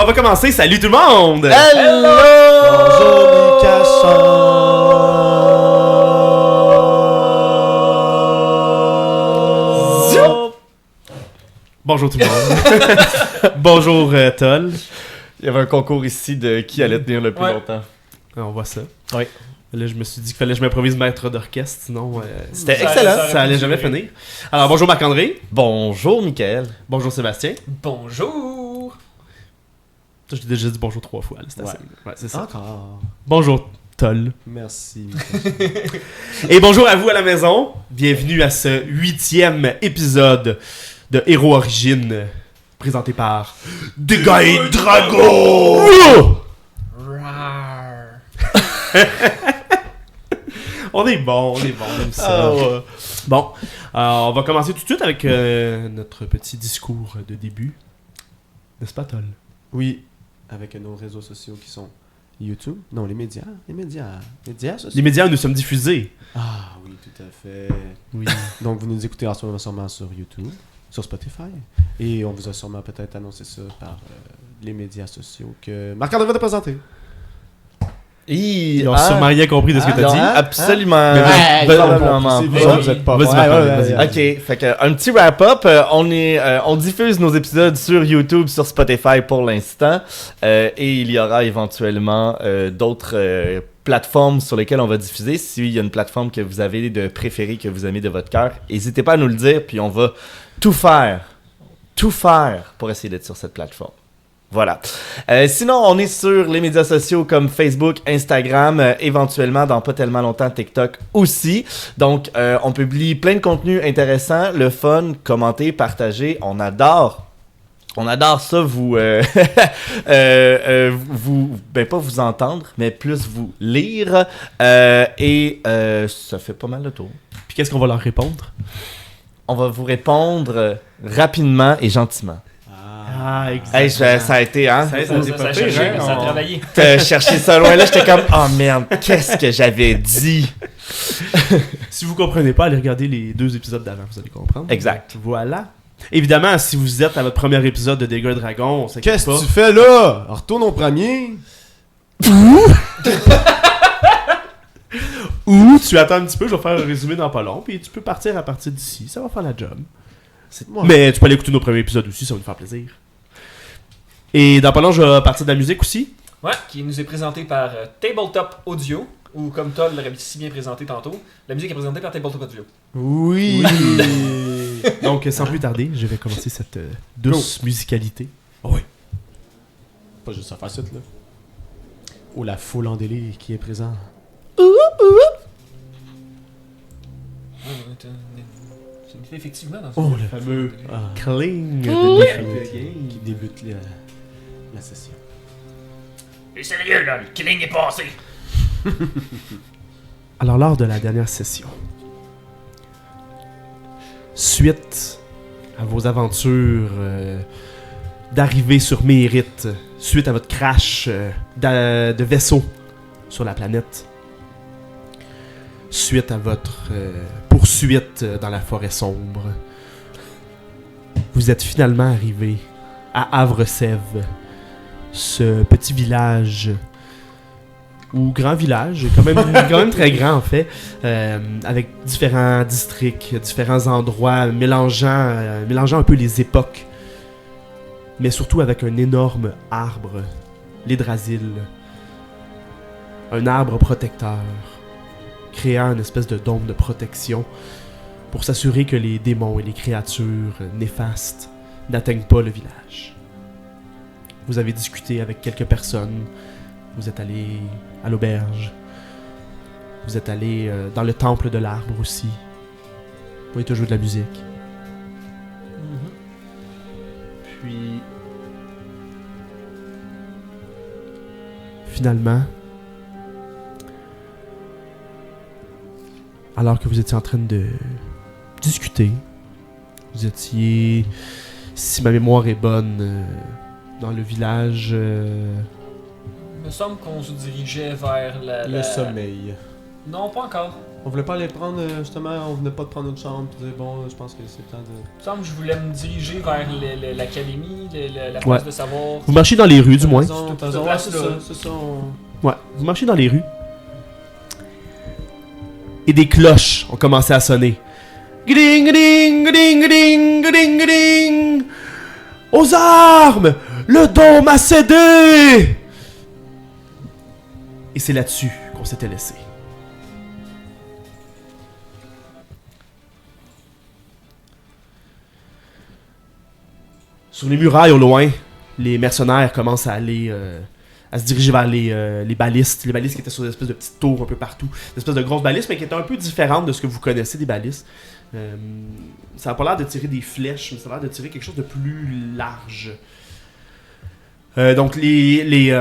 On va commencer. Salut tout le monde! Hello! Bonjour Micasson! Bonjour tout le monde. Bonjour Toll. Il y avait un concours ici de qui allait tenir le plus longtemps. On voit ça. Oui. Là, je me suis dit qu'il fallait que je m'improvise maître d'orchestre, sinon C'était excellent. ça allait jamais finir. Alors, bonjour Marc-André. Bonjour, Mickaël. Bonjour Sébastien. Bonjour! Je t'ai déjà dit bonjour 3 fois. Là, c'est assez. Ouais, c'est ça. Encore. Bonjour Toll. Merci. Et bonjour à vous à la maison. Bienvenue à ce 8e épisode de Héros Origine, présenté par Dégâts et Dragons. On est bon, on aime ça. Bon, on va commencer tout de suite avec notre petit discours de début. N'est-ce pas, Toll? Oui, avec nos réseaux sociaux qui sont YouTube. Non, les médias sociaux. Les médias où nous sommes diffusés. Ah oui, tout à fait. Oui. Donc, vous nous écoutez sûrement sur YouTube, sur Spotify. Et on vous a sûrement peut-être annoncé ça par les médias sociaux que Marc-André va te présenter. Ils ont sûrement rien compris de ce que t'as Non, dit. absolument. Probablement pas. Vous êtes pas Vas-y, bon. Marc-André, vas-y. Ok, fait que un petit wrap-up. On diffuse nos épisodes sur YouTube, sur Spotify pour l'instant. Et il y aura éventuellement d'autres plateformes sur lesquelles on va diffuser. S'il y a une plateforme que vous avez de préférée, que vous aimez de votre cœur, n'hésitez pas à nous le dire, puis on va tout faire pour essayer d'être sur cette plateforme. Voilà. Sinon, on est sur les médias sociaux comme Facebook, Instagram, éventuellement dans pas tellement longtemps TikTok aussi. Donc, on publie plein de contenus intéressants, le fun, commenter, partager. On adore ça, vous, pas vous entendre, mais plus vous lire. Et ça fait pas mal de tour. Puis qu'est-ce qu'on va leur répondre? On va vous répondre rapidement et gentiment. Ah, exactement. Hey, ça a été, hein? Ça a été pas pire, hein? Ça a travaillé. T'as cherché ça loin là, j'étais comme oh merde, qu'est-ce que j'avais dit? Si vous comprenez pas, allez regarder les 2 épisodes d'avant, vous allez comprendre. Exact. Voilà. Évidemment, si vous êtes à votre premier épisode de Dégâts et Dragons, on s'inquiète Qu'est-ce pas. que tu fais là? Retourne au premier. Ou tu attends un petit peu, je vais faire un résumé dans pas long, puis tu peux partir à partir d'ici, ça va faire la job. Ouais. Mais tu peux aller écouter nos premiers épisodes aussi, ça va nous faire plaisir. Et dans pas long, je vais partir de la musique aussi. Ouais, qui nous est présenté par Tabletop Audio, ou comme Toll l'aurait si bien présenté tantôt, la musique est présentée par Tabletop Audio. Oui. Donc, sans plus tarder, je vais commencer cette douce musicalité. Oui. Pas juste ça facette là. Oh, la foule en délire qui est présente. C'est effectivement dans Oh, ce le fameux Ah, cling qui débute la session. Et sérieux là, le killing est passé! Alors, lors de la dernière session, suite à vos aventures d'arrivée sur Mérite, suite à votre crash de vaisseau sur la planète, suite à votre poursuite dans la forêt sombre, vous êtes finalement arrivé à Havre-Sève, ce petit village ou grand village, quand même très grand en fait, avec différents districts, différents endroits, mélangeant un peu les époques, mais surtout avec un énorme arbre, l'Hydrasil, un arbre protecteur, créant une espèce de dôme de protection pour s'assurer que les démons et les créatures néfastes n'atteignent pas le village. Vous avez discuté avec quelques personnes, vous êtes allé à l'auberge, vous êtes allé dans le temple de l'arbre aussi, vous avez joué de la musique. Puis, finalement, alors que vous étiez en train de discuter, vous étiez, si ma mémoire est bonne, dans le village... Il me semble qu'on se dirigeait vers Le sommeil. Non, pas encore. On voulait pas aller prendre, justement, on venait pas de prendre une chambre, puis dire, bon, je pense que c'est le temps de... Il me semble que je voulais me diriger vers l'académie, la place de savoir. Vous marchez dans les rues, du moins. T'as raison, place c'est là. ça, c'est ça. Ouais, vous marchez dans les rues. Et des cloches ont commencé à sonner. Gring, gring, gring, gring, gring, gring. Aux armes! Le dôme a cédé! Et c'est là-dessus qu'on s'était laissé. Sur les murailles au loin, les mercenaires commencent à aller... à se diriger vers les balistes. Les balistes qui étaient sur des espèces de petites tours un peu partout. Des espèces de grosses balistes, mais qui étaient un peu différentes de ce que vous connaissez des balistes. Ça n'a pas l'air de tirer des flèches, mais ça a l'air de tirer quelque chose de plus large. Donc les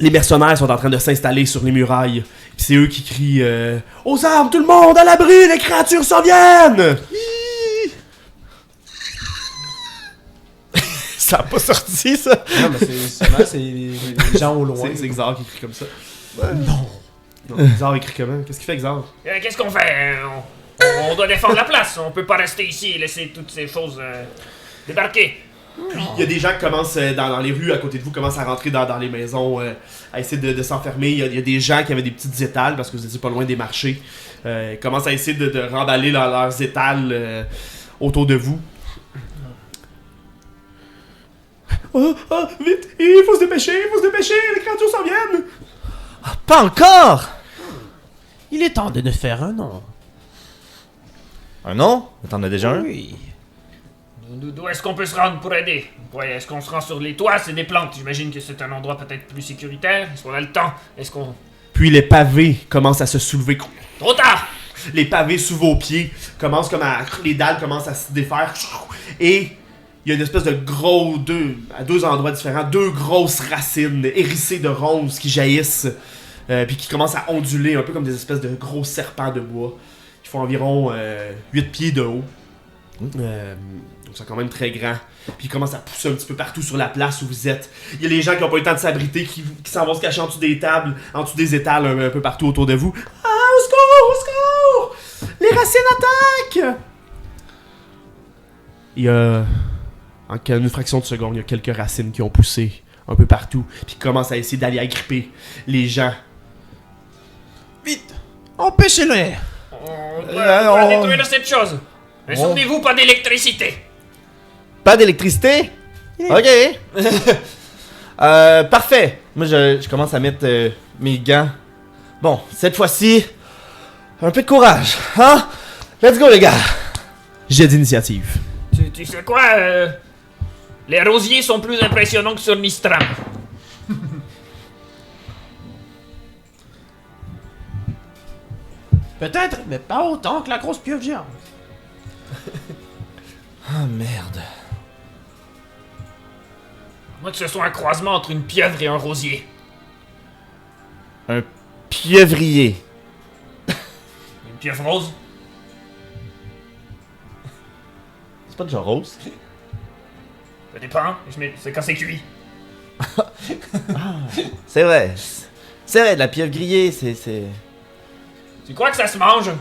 mercenaires sont en train de s'installer sur les murailles. Puis c'est eux qui crient aux armes, tout le monde, à l'abri, les créatures s'en viennent! Ça a pas sorti, ça. Non, mais c'est les gens au loin. C'est Xar qui crie comme ça. Non. Non, Xar écrit comment? Qu'est-ce qu'il fait, Xar? Qu'est-ce qu'on fait? On doit défendre la place. On peut pas rester ici et laisser toutes ces choses débarquer. Puis il y a des gens qui commencent dans les rues à côté de vous, commencent à rentrer dans les maisons, à essayer de s'enfermer. Il y a des gens qui avaient des petites étals parce que vous étiez pas loin des marchés. Ils commencent à essayer de remballer leurs étals autour de vous. Oh, vite! Il faut se dépêcher! Les créatures s'en viennent! Pas encore! Il est temps de nous faire un nom. Un nom? T'en as déjà un? Oui. D'où est-ce qu'on peut se rendre pour aider? Ouais, est-ce qu'on se rend sur les toits? C'est des plantes. J'imagine que c'est un endroit peut-être plus sécuritaire. Est-ce qu'on a le temps? Est-ce qu'on... Puis les pavés commencent à se soulever. Trop tard! Les pavés sous vos pieds commencent comme à... Les dalles commencent à se défaire. Et il y a une espèce de à deux endroits différents, deux grosses racines hérissées de ronces qui jaillissent. Puis qui commencent à onduler un peu comme des espèces de gros serpents de bois. Qui font environ 8 pieds de haut. Donc c'est quand même très grand. Puis ils commencent à pousser un petit peu partout sur la place où vous êtes. Il y a les gens qui n'ont pas eu le temps de s'abriter, qui s'en vont se cacher en dessous des tables, en dessous des étals un peu partout autour de vous. Ah, au secours, au secours! Les racines attaquent! Il y a... En une fraction de seconde, il y a quelques racines qui ont poussé un peu partout, puis qui commencent à essayer d'aller agripper les gens. Vite! Empêchez-les! On doit détruire cette chose. Mais souvenez-vous, pas d'électricité. Pas d'électricité? Ok. Parfait. Moi, je commence à mettre mes gants. Bon, cette fois-ci, un peu de courage. Hein? Let's go, les gars. Jet d'initiative. Tu sais quoi? Les rosiers sont plus impressionnants que sur Mistram. Peut-être, mais pas autant que la grosse pieuvre géante. Ah, merde. Moi que ce soit un croisement entre une pieuvre et un rosier. Un pieuvrier. Une pieuvre rose? C'est pas déjà rose? Ça dépend, c'est quand c'est cuit. C'est vrai. C'est vrai, de la pieuvre grillée, c'est... Tu crois que ça se mange?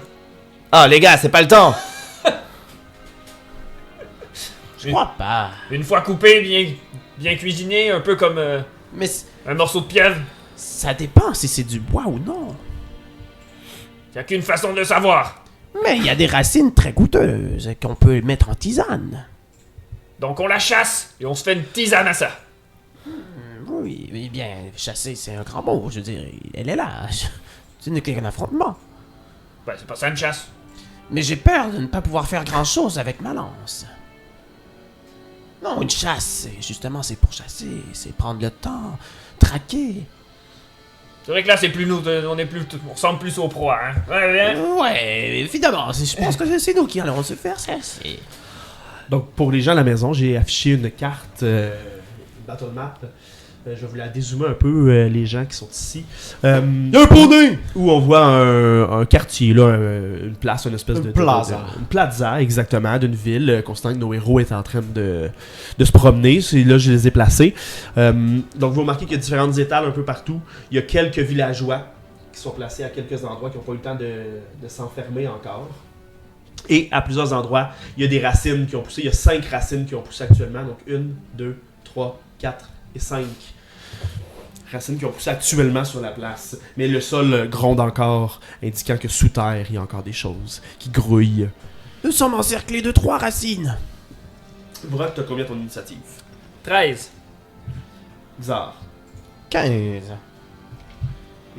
Ah, les gars, c'est pas le temps. Je crois pas. Une fois coupé, bien cuisiné, un peu comme Mais un morceau de pieuvre. ça dépend si c'est du bois ou non. Y a qu'une façon de le savoir. Mais il y a des racines très goûteuses qu'on peut mettre en tisane. Donc on la chasse et on se fait une tisane à ça. Oui, mais bien, chasser, c'est un grand mot. Je veux dire, elle est là. Ce n'est qu'un affrontement. Ben c'est pas ça une chasse. Mais j'ai peur de ne pas pouvoir faire grand-chose avec ma lance. Non, une chasse, justement, c'est pour chasser. C'est prendre le temps, traquer. C'est vrai que là c'est plus nous, on ressemble plus aux proies, hein. Ouais, évidemment, je pense que c'est nous qui allons se faire chasser. Donc, pour les gens à la maison, j'ai affiché une carte, une battle map. Je vais vous la dézoomer un peu, les gens qui sont ici. Un poney! Où on voit un quartier, là, une place, une espèce de... plaza. Une plaza, exactement, d'une ville. Constant que nos héros étaient en train de se promener. C'est là je les ai placés. Donc, vous remarquez qu'il y a différentes étals un peu partout. Il y a quelques villageois qui sont placés à quelques endroits qui n'ont pas eu le temps de s'enfermer encore. Et à plusieurs endroits, il y a des racines qui ont poussé. Il y a 5 racines qui ont poussé actuellement. Donc 1, 2, 3, 4 et 5 racines qui ont poussé actuellement sur la place. Mais le sol gronde encore, indiquant que sous terre, il y a encore des choses qui grouillent. Nous sommes encerclés de 3 racines. Brock, t'as combien ton initiative? 13. Xar 15.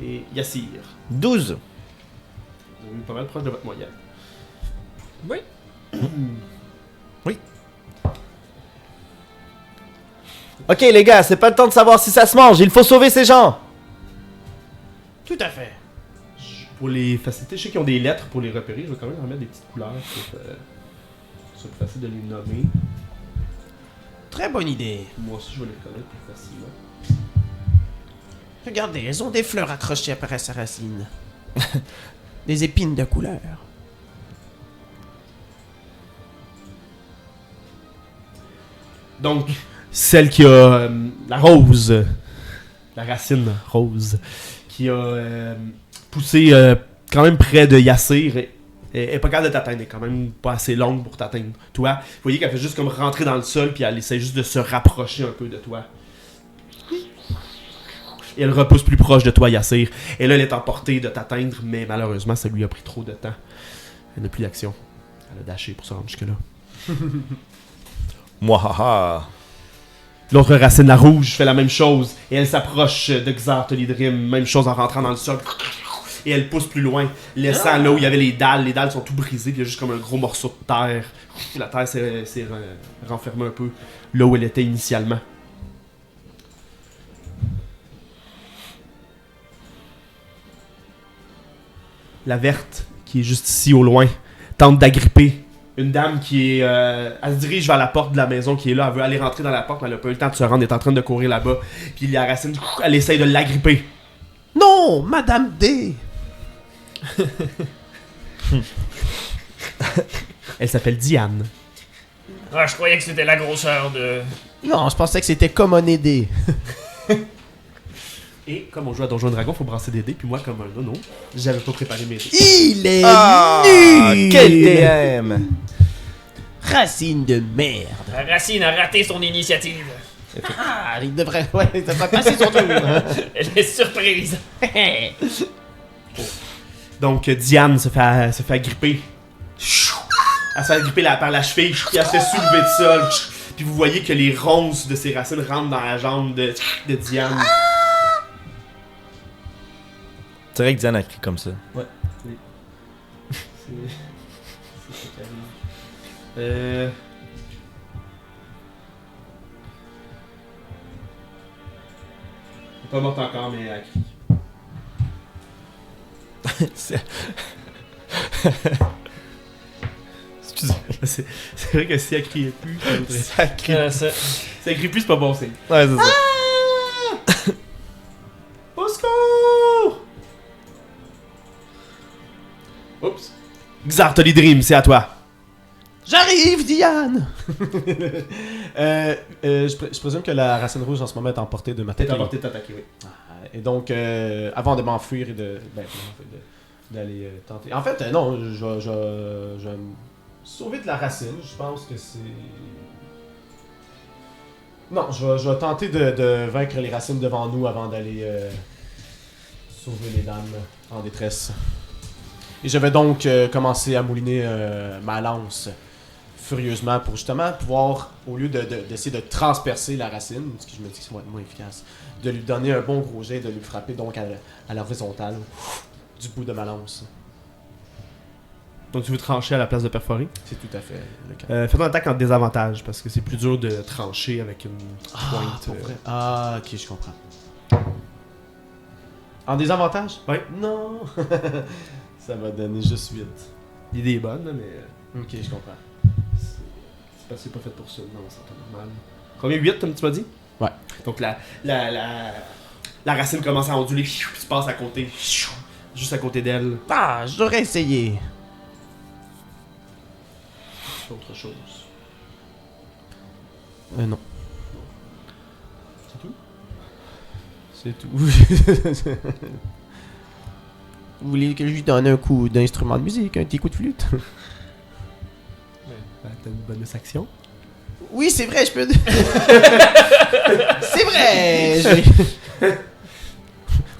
et Yassir. 12. Vous êtes pas mal proche de votre moyenne. Oui. Ok les gars, c'est pas le temps de savoir si ça se mange, il faut sauver ces gens. Tout à fait. Pour les faciliter, je sais qu'ils ont des lettres pour les repérer. Je vais quand même en mettre des petites couleurs pour que ce soit plus facile de les nommer. Très bonne idée. Moi aussi, je vais les reconnaître plus facilement. Regardez, elles ont des fleurs accrochées après sa racine. Des épines de couleur. Donc, celle qui a la rose, la racine rose, qui a poussé quand même près de Yassir, elle est pas capable de t'atteindre, elle est quand même pas assez longue pour t'atteindre. Toi, vous voyez qu'elle fait juste comme rentrer dans le sol, puis elle essaie juste de se rapprocher un peu de toi. Et elle repousse plus proche de toi, Yassir. Et là, elle est en portée de t'atteindre, mais malheureusement, ça lui a pris trop de temps. Elle n'a plus d'action. Elle a dashé pour se rendre jusque-là. Mouahaha. L'autre racine, la rouge, fait la même chose. Et elle s'approche de Xar Tolidrim. Même chose en rentrant dans le sol. Et elle pousse plus loin, laissant là où il y avait les dalles. Les dalles sont tout brisées, puis il y a juste comme un gros morceau de terre. Puis la terre s'est renfermée un peu là où elle était initialement. La verte, qui est juste ici au loin, tente d'agripper une dame qui est... elle se dirige vers la porte de la maison qui est là. Elle veut aller rentrer dans la porte, mais elle n'a pas eu le temps de se rendre. Elle est en train de courir là-bas. Puis la racine, elle essaye de l'agripper. Non, Madame D. Elle s'appelle Diane. Ah, je croyais que c'était la grosseur de... Non, je pensais que c'était Commoné D. Et comme on joue à Donjons et Dragons, faut brasser des dés. Puis moi, comme un nono, j'avais pas préparé mes dés. Il est nul. Quel DM. Racine de merde. La racine a raté son initiative. Ah, il devrait passer son tour. Elle est surprise. Donc Diane se fait agripper. Elle se fait agripper par la cheville. Puis elle se fait soulever de sol. Puis vous voyez que les ronces de ses racines rentrent dans la jambe de Diane. C'est vrai que Diane a écrit comme ça. Ouais. C'est ça qui arrive. Elle est pas morte encore, mais elle crie. Excusez. C'est vrai que si elle criait plus, Ça crie. Ça... si elle crie plus, c'est pas bon signe. Ouais, c'est ça. Au secours! Oups. Xar Tolidrim, c'est à toi. J'arrive, Diane. Je présume que la racine rouge en ce moment est en portée de T'es m'attaquer. à portée de t'attaquer, oui. Et donc, avant de m'enfuir et d'aller tenter. En fait, non, je vais me sauver de la racine. Je pense que c'est. Non, je vais tenter de vaincre les racines devant nous avant d'aller sauver les dames en détresse. Et je vais donc commencer à mouliner ma lance furieusement pour justement pouvoir, au lieu d'essayer de transpercer la racine, ce que je me dis que c'est moins efficace, de lui donner un bon gros jet et de lui frapper donc à l'horizontale du bout de ma lance. Donc tu veux trancher à la place de perforer. C'est tout à fait le cas. Fais ton attaque en désavantage parce que c'est plus dur de trancher avec une pointe. Pour vrai? Ah, ok, je comprends. En désavantage? Oui. Non! Ça va donner juste 8. L'idée est bonne, là, mais Ok, je comprends. c'est parce que c'est pas fait pour ça. Non, c'est pas normal. Combien? 8, comme tu m'as dit? Ouais. Donc la racine commence à onduler, puis se passe à côté, juste à côté d'elle. Ah, j'aurais essayé. C'est autre chose. Non. C'est tout? C'est tout. Vous voulez que je lui donne un coup d'instrument de musique, un petit coup de flûte? T'as une bonus action. Oui, c'est vrai, je peux... c'est vrai!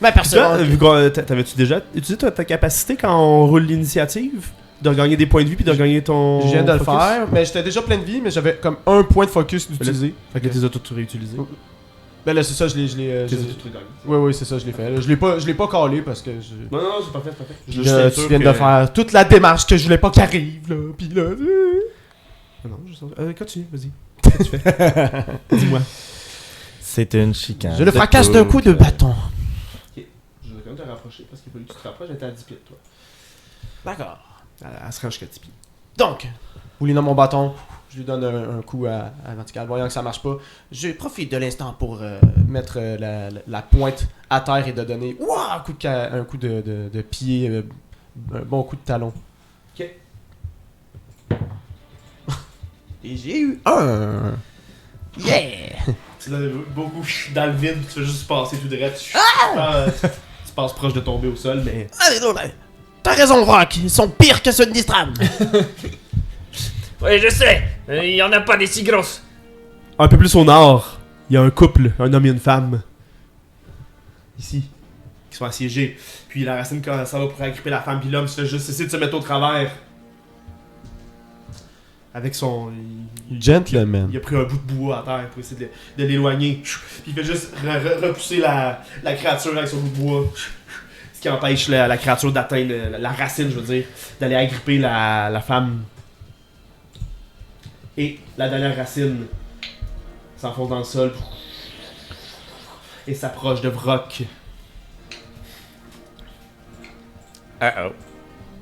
Ma Toi, personne... vu qu'on- t'avais-tu déjà utilisé ta capacité quand on roule l'initiative? De regagner des points de vie puis de regagner ton. Je viens de le focus? faire, mais j'étais déjà plein de vie, mais j'avais comme un point de focus d'utiliser. Fait que t'es tous réutilisés. Ben là, c'est ça, je l'ai. T'es tous régagnés. Oui, c'est ça, je l'ai fait. Là, je l'ai pas calé parce que. Non, c'est parfait, c'est parfait. Là, tu viens de faire toute la démarche que je voulais pas qu'il arrive, là. Pis là. Non, je sens. Continue, vas-y. Qu'est-ce que tu fais? Dis-moi. C'est une chicane. Je le fracasse d'un coup de bâton. Ok. Je vais quand même te rapprocher parce qu'il faut que tu te rapproches. J'étais à 10 pieds de toi. D'accord. Elle se range qu'à 10 pieds. Donc, Moulinant mon bâton, je lui donne un coup à vertical. Voyant que ça marche pas, je profite de l'instant pour... mettre la pointe à terre et de donner un coup de pied, un bon coup de talon. Ok. Et j'ai eu un... Yeah! Tu l'as beaucoup dans le vide, tu fais juste passer tout droit. Tu passes proche de tomber au sol, mais. Allez, donc, t'as raison, Rock. Ils sont pires que ceux de Nistram. Oui, je sais. Il y en a pas des si grosses. Un peu plus au nord, il y a un couple, un homme et une femme. Ici. Qui sont assiégés. Puis la racine, quand ça va pour agripper la femme, puis l'homme se fait juste essayer de se mettre au travers. Avec son. Gentleman. Il a pris un bout de bois à terre pour essayer de l'éloigner. Puis il fait juste repousser la créature avec son bout de bois. Ce qui empêche la créature d'atteindre la racine, je veux dire, d'aller agripper la femme. Et la dernière racine s'enfonce dans le sol et s'approche de Vrock. Uh-oh.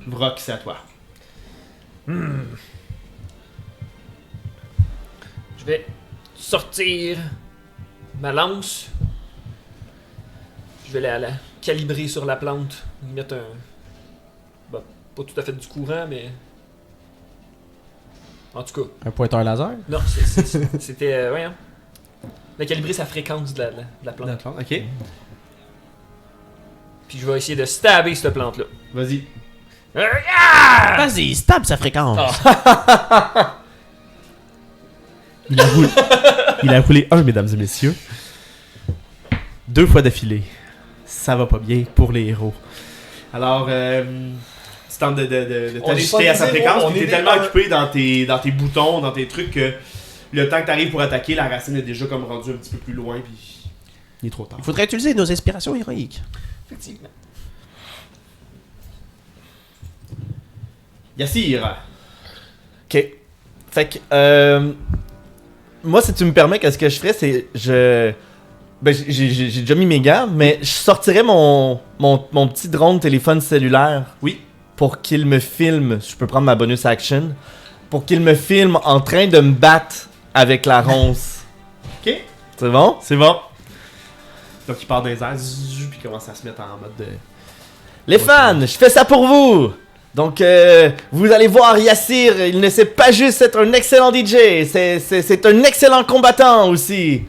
Vrock, c'est à toi. Je vais sortir ma lance. Je vais la calibrer sur la plante. Y mettre un... Bah, pas tout à fait du courant, mais... En tout cas. Un pointeur laser? Non, c'était... ouais, hein. La calibrer sa fréquence de la plante. D'accord, ok. Puis je vais essayer de stabber cette plante-là. Vas-y. Ah! Vas-y, stab sa fréquence. Il a roulé 1, mesdames et messieurs. 2 fois d'affilée. Ça va pas bien pour les héros. Alors, tu tentes de On est t'ajuster pas à sa des fréquence, héros, on puis est t'es des tellement un. occupé dans tes boutons, dans tes trucs, que le temps que t'arrives pour attaquer, la racine est déjà comme rendue un petit peu plus loin, puis il est trop tard. Il faudrait utiliser nos inspirations héroïques. Effectivement. Yassir! Ok. Fait que, moi, si tu me permets, qu'est-ce que je ferais, c'est, ben, j'ai déjà mis mes gants, mais je sortirais mon petit drone téléphone cellulaire. Oui. Pour qu'il me filme, je peux prendre ma bonus action, pour qu'il me filme en train de me battre avec la ronce. Ok. C'est bon? C'est bon. Donc il part dans les airs, puis il commence à se mettre en mode de... Les fans, je fais ça pour vous! Donc, vous allez voir Yassir, il ne sait pas juste être un excellent DJ, c'est un excellent combattant aussi.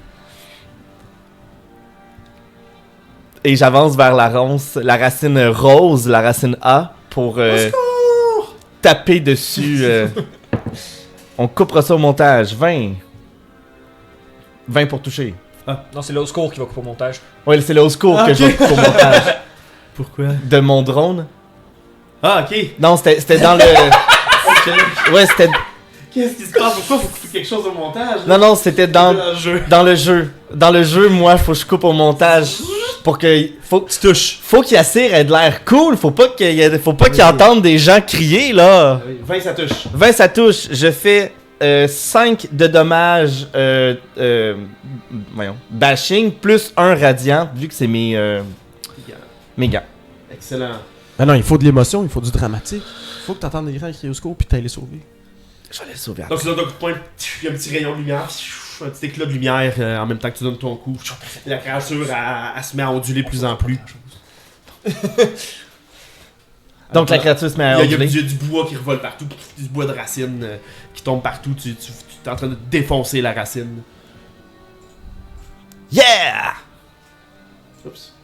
Et j'avance vers la racine rose, la racine A, pour taper dessus. On coupera ça au montage. 20. 20 pour toucher. Non, c'est l'au secours qui va couper au montage. Ouais, c'est le haut score Ah, que ok. je vais couper au montage. Pourquoi? De mon drone. Ah, ok. Non, c'était dans le... Ouais, c'était... Qu'est-ce qui se passe? Pourquoi faut couper quelque chose au montage? Non, c'était dans... le jeu. Dans le jeu. Dans le jeu, moi, faut que je coupe au montage. Pour que... Faut qu'il Yassir ait de l'air cool. Faut pas qu'il entende des gens crier, là. 20, ça touche. 20, ça touche. Je fais 5 de dommages... voyons. Bashing, plus 1 radiant, vu que c'est mes gants. Excellent. Ben non, il faut de l'émotion, il faut du dramatique. Il faut que t'entendes des gens crier au secours puis t'ailles les sauver. Je vais les sauver. Donc tu donnes ton coup de poing, il y a un petit rayon de lumière, un petit éclat de lumière en même temps que tu donnes ton coup. Et la créature, elle se met à onduler de plus en plus. Donc la créature se met à Il y a onduler. du bois qui revole partout, du bois de racine qui tombe partout. Tu es en train de défoncer la racine. Yeah! Oups.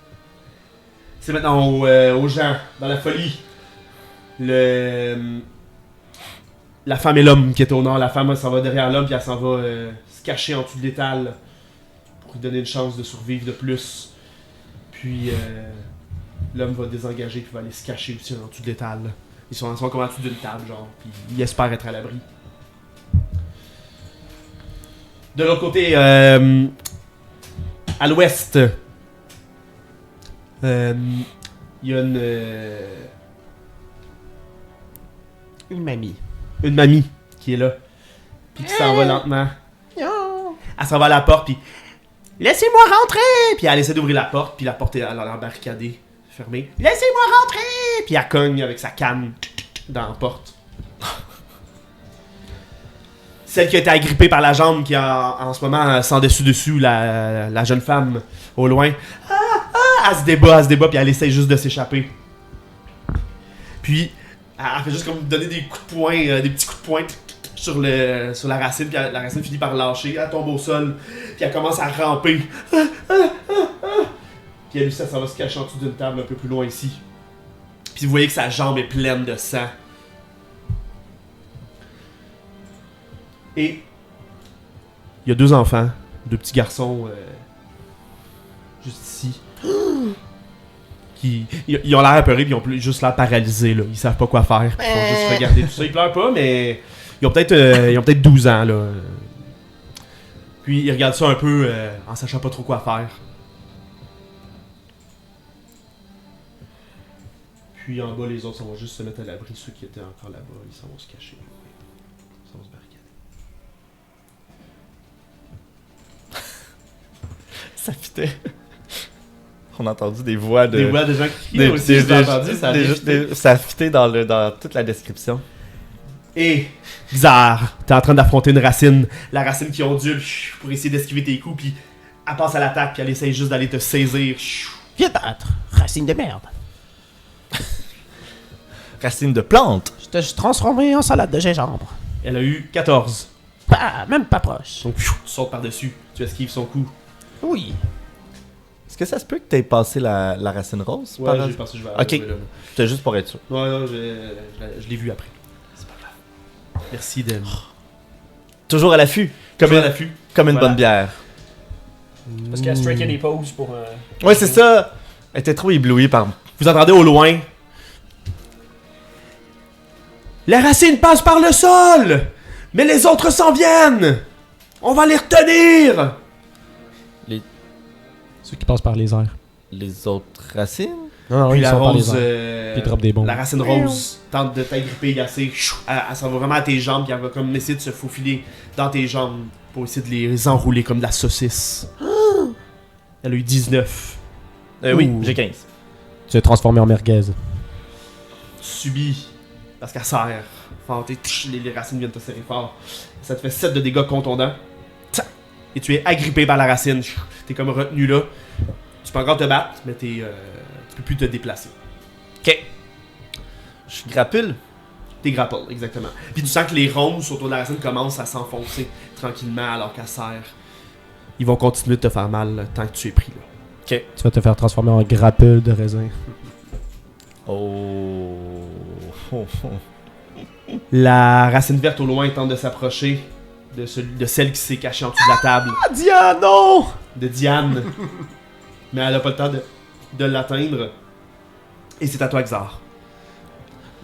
C'est maintenant aux gens, dans la folie. La femme et l'homme qui est au nord. La femme, elle s'en va derrière l'homme, puis elle s'en va se cacher en dessous de l'étal pour lui donner une chance de survivre de plus. Puis l'homme va désengager, puis va aller se cacher aussi en dessous de l'étal. Ils sont comme en dessous d'une table, genre, puis ils espèrent être à l'abri. De l'autre côté, à l'ouest, il y a Une mamie. une mamie qui est là, puis qui s'en va lentement. Elle s'en va à la porte, puis laissez-moi rentrer! Puis elle essaie d'ouvrir la porte, puis la porte est barricadée, fermée. Laissez-moi rentrer! Puis elle cogne avec sa canne dans la porte. Celle qui a été agrippée par la jambe, qui en ce moment sans dessus la jeune femme au loin. Elle se débat, puis elle essaie juste de s'échapper. Puis elle fait juste comme donner des coups de poing, des petits coups de poing sur la racine, puis la racine finit par lâcher, elle tombe au sol, puis elle commence à ramper. Puis elle, ça va se cacher en dessous d'une table un peu plus loin ici. Puis vous voyez que sa jambe est pleine de sang. Et il y a 2 enfants, 2 petits garçons juste ici. Ils ont l'air apeurés, puis ils ont juste l'air paralysés, là. Ils savent pas quoi faire. Ils font juste regarder tout ça. Ils pleurent pas, mais ils ont peut-être 12 ans, là. Puis ils regardent ça un peu en sachant pas trop quoi faire. Puis en bas, les autres vont juste se mettre à l'abri. Ceux qui étaient encore là-bas, ils s'en vont se cacher. Ils s'en vont se barricader. Ça fitait. On a entendu des voix de... Des voix de gens qui crient aussi, j'ai entendu, ça a fité dans toute la description. Et bizarre, t'es en train d'affronter une racine. La racine qui ondule pour essayer d'esquiver tes coups, puis elle passe à l'attaque, puis elle essaye juste d'aller te saisir. Viens battre, racine de merde. Racine de plante. Je te suis transformé en salade de gingembre. Elle a eu 14. Même pas proche. Donc, tu sautes par-dessus, tu esquives son coup. Oui. Est-ce que ça se peut que t'aies passé la racine rose? Ouais, j'ai pensé que je vais Ok. arriver là. C'était juste pour être sûr. Ouais, non, je l'ai vu après. C'est pas grave. Merci de... Toujours à l'affût. Comme à l'affût. Comme une Voilà. bonne bière. Parce qu'à Strike, il y a des pauses pour. Ouais, c'est ça. Elle était trop éblouie par... Vous entendez au loin. La racine passe par le sol! Mais les autres s'en viennent! On va les retenir! Ceux qui passent par les airs. Les autres racines? Non, Puis ils la sont par les rose, airs. Puis ils droppent des bombes. la racine rose tente de t'agripper assez. Elle s'en va vraiment à tes jambes, puis elle va comme essayer de se faufiler dans tes jambes pour essayer de les enrouler comme de la saucisse. Elle a eu 19. Oui, Ouh. j'ai 15. Tu es transformé en merguez. Tu subis parce qu'elle serre fort. Les racines viennent te serrer fort. Ça te fait 7 de dégâts contondants. Et tu es agrippé par la racine. T'es comme retenu là. Tu peux encore te battre, mais tu peux plus te déplacer. Ok. Je grappule. T'es grapple, exactement. Puis tu sens que les ronces autour de la racine commencent à s'enfoncer tranquillement alors qu'elle serre. Ils vont continuer de te faire mal tant que tu es pris là. Ok. Tu vas te faire transformer en grappule de raisin. Oh. La racine verte au loin tente de s'approcher de celle qui s'est cachée en dessous de la table. Diane, non! De Diane. Mais elle a pas le temps de l'atteindre. Et c'est à toi, Xar.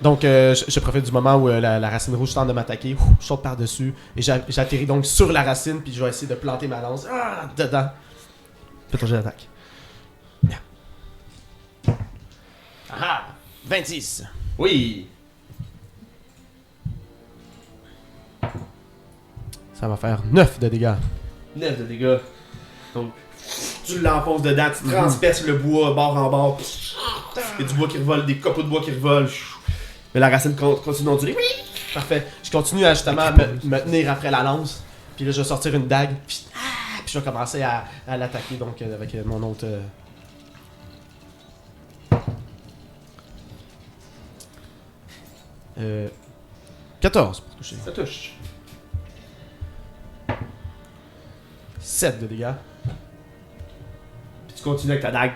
Donc, je profite du moment où la racine rouge tente de m'attaquer. Je saute par-dessus. Et j'atterris donc sur la racine. Puis je vais essayer de planter ma lance dedans. Fais ton jet d'attaque. Ah 26. Oui! Ça va faire 9 de dégâts. 9 de dégâts. Donc, tu l'enfonces dedans, tu transperces le bois bord en bord. Il y a du bois qui revole, des copeaux de bois qui revolent. Mais la racine continue d'onduler. Oui! Parfait. Je continue à justement me tenir après la lance. Puis là, je vais sortir une dague. Puis je vais commencer à l'attaquer donc avec mon autre. 14 pour toucher. Ça touche. 7 de dégâts. Puis tu continues avec ta dague.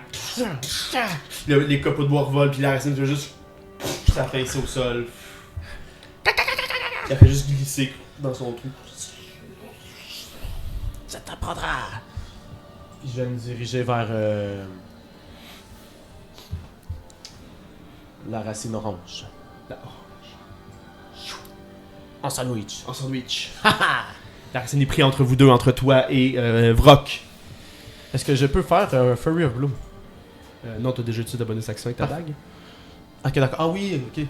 Les copeaux de bois revolent, puis la racine fait juste s'affaisser au sol. Elle fait juste glisser dans son trou. Ça t'apprendra. Puis je vais me diriger vers la racine orange. En sandwich. En sandwich. La racine est prise entre vous deux, entre toi et Vrock. Est-ce que je peux faire Furry of Bloom? Non, t'as déjà utilisé ta bonus action avec ta dague. Ok, d'accord. Ah oui, ok.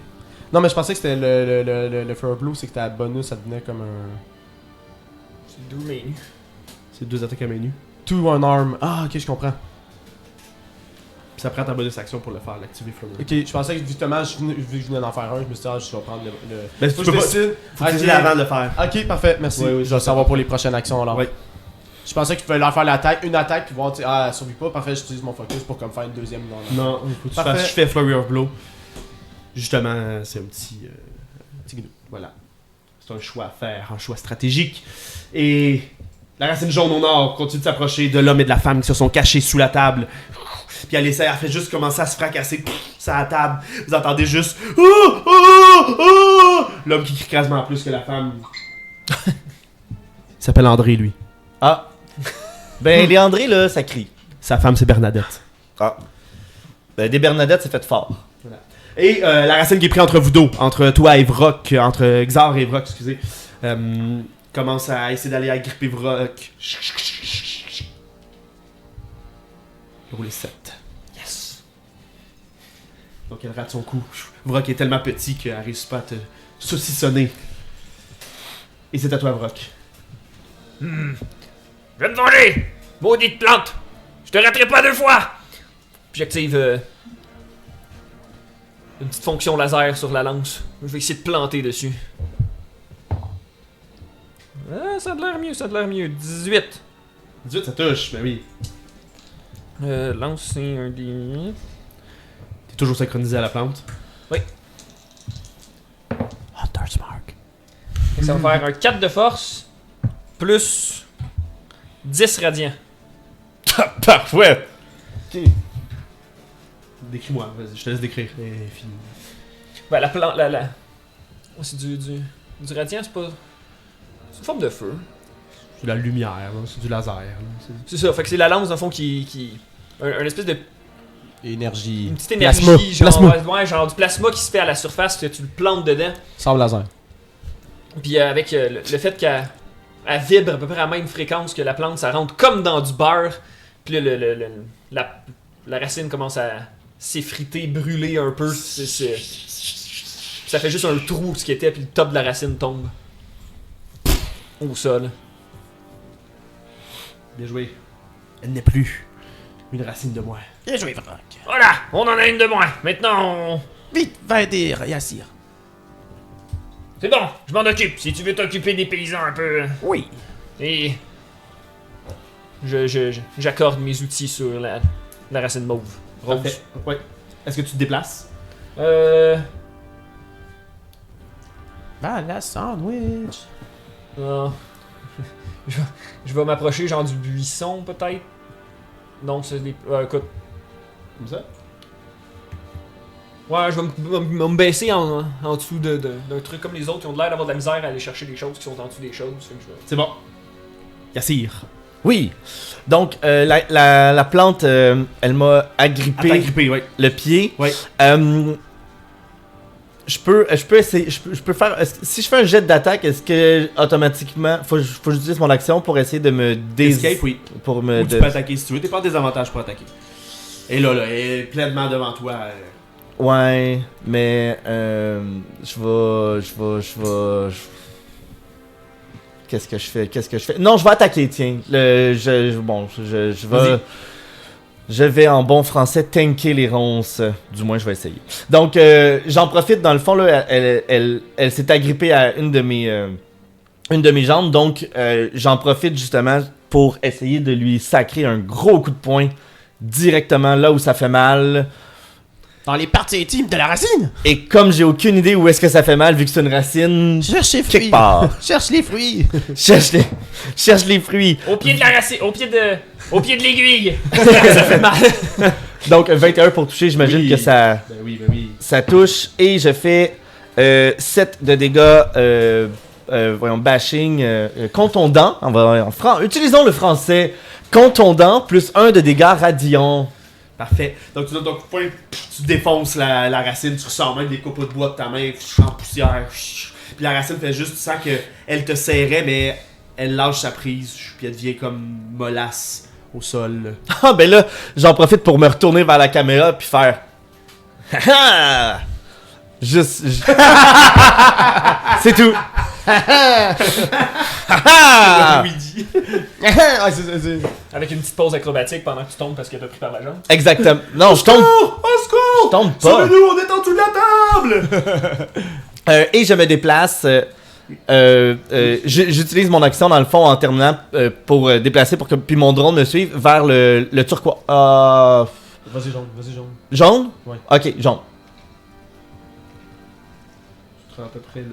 Non, mais je pensais que c'était le Furry of Bloom, c'est que ta bonus, ça devenait comme un... C'est d'où mes nus. C'est 2 attaques à main nue. Two one arm. Ah, ok, je comprends. Puis ça prend ta bonus action pour le faire, l'activer Flurry. Ok, je pensais que justement, vu que je venais d'en faire un, je me suis dit, je vais prendre le... Ben, Faut tu que peux je pas. décide. Faut que tu dises avant de le faire. Ok, parfait, merci. Oui, oui, je vais savoir pour les prochaines actions alors. Oui. Je pensais que tu pouvais leur faire l'attaque, une attaque, puis voir, tu sais, ah, elle survit pas. Parfait, j'utilise mon focus pour comme faire une deuxième. Non, faut que tu Parfait. fasses. Je fais Flurry of Blow. Justement, c'est un petit guidou. Voilà. C'est un choix à faire, un choix stratégique. Et la racine jaune au nord continue de s'approcher de l'homme et de la femme qui se sont cachés sous la table. Puis elle fait juste commencer à se fracasser sur la table. Vous entendez juste oh, oh, oh! L'homme qui crie quasiment plus que la femme. Il s'appelle André, lui. Ah. Ben, les André, là, ça crie. Sa femme, c'est Bernadette. Ah. Ben, des Bernadettes, c'est fait fort. Et la racine qui est prise entre vous deux, entre toi et Vrock, entre Xar et Vrock, excusez, commence à essayer d'aller agripper Vrock. Roulez 7. Yes! Donc elle rate son coup. Vrock est tellement petit qu'elle réussit pas à te saucissonner. Et c'est à toi, Vrock. Je vais me venger! Maudite plante! Je te raterai pas 2 fois! Puis j'active une petite fonction laser sur la lance. Je vais essayer de planter dessus. Ça a l'air mieux, ça a l'air mieux. 18. 18, ça touche, ben oui. Lance, c'est un des... T'es toujours synchronisé à la plante. Hunter's Mark. Ça va faire un 4 de force, plus 10 radiant. Parfait! Décris-moi, vas-y, je te laisse décrire. Et fini. Ben, la plante, Oh, c'est du radiant, c'est pas... C'est une forme de feu. C'est de la lumière, là, c'est du laser. Là, C'est ça, fait que c'est la lance, dans le fond, qui... Un espèce de... Énergie. Une petite énergie, genre du plasma qui se fait à la surface, que tu le plantes dedans. Sable laser. Puis avec le fait qu'elle vibre à peu près à la même fréquence que la plante, ça rentre comme dans du beurre. Puis là, la racine commence à s'effriter, brûler un peu. Ça fait juste un trou ce qui était, puis le top de la racine tombe au sol. Bien joué. Elle n'est plus une racine de moi. Bien joué, Vrock. Voilà, on en a une de moins. Maintenant, on... Vite, va aider Yassir. C'est bon, je m'en occupe. Si tu veux t'occuper des paysans un peu... Oui. Et... J'accorde mes outils sur la racine mauve. Rose. Parfait. Ouais. Est-ce que tu te déplaces? Va la sandwich. Non. Je vais m'approcher genre du buisson peut-être. Non, c'est des... écoute. Comme ça? Ouais, je vais me baisser en dessous d'un truc comme les autres qui ont l'air d'avoir de la misère à aller chercher des choses qui sont en dessous des choses. Fait que C'est bon. Yassir. Oui. Donc, la plante, elle m'a agrippé Agrippé, ouais. le pied. Ouais. Je peux essayer. Je peux faire. Si je fais un jet d'attaque, est-ce que automatiquement. Faut que j'utilise mon action pour essayer de me Escape, oui. Pour me. Ou tu peux attaquer si tu veux. T'es pas en désavantage pour attaquer. Et là, elle est pleinement devant toi. Ouais, mais je vais. Qu'est-ce que je fais? Non, je vais attaquer, tiens. Je vais. Je vais en bon français tanker les ronces. Du moins, je vais essayer. Donc, j'en profite. Dans le fond, là, elle s'est agrippée à une de mes jambes. Donc, j'en profite justement pour essayer de lui sacrer un gros coup de poing directement là où ça fait mal. Dans les parties intimes de la racine. Et comme j'ai aucune idée où est-ce que ça fait mal, vu que c'est une racine, Cherche les quelque fruits. part. Cherche les fruits. cherche les fruits. Au pied de la racine, au pied de l'aiguille. Ça fait mal. Donc 21 pour toucher, j'imagine Oui. que ça, Ben oui, ben oui. ça touche. Et je fais 7 de dégâts, voyons, bashing, contondant. Utilisons le français. Contondant, plus 1 de dégâts radiants. Parfait. Donc tu donnes ton coup de poing, tu défonces la racine, tu ressors même des copeaux de bois de ta main en poussière. Puis la racine fait juste, tu sens qu'elle te serrait, mais elle lâche sa prise, puis elle devient comme mollasse au sol. Ah ben là, j'en profite pour me retourner vers la caméra puis faire... Haha! Juste... C'est tout. Haha! Luigi. Ouais, c'est... Avec une petite pause acrobatique pendant que tu tombes parce que t'as pris par la jambe. Exactement. Non, je tombe... Au secours! Je tombe pas. Sauvez-nous, on est en dessous de la table! Et je me déplace... j'utilise mon action dans le fond en terminant pour déplacer pour que puis mon drone me suive vers le turquoise. Vas-y, jaune. Jaune? Ouais. Ok, jaune. Tu seras à peu près là.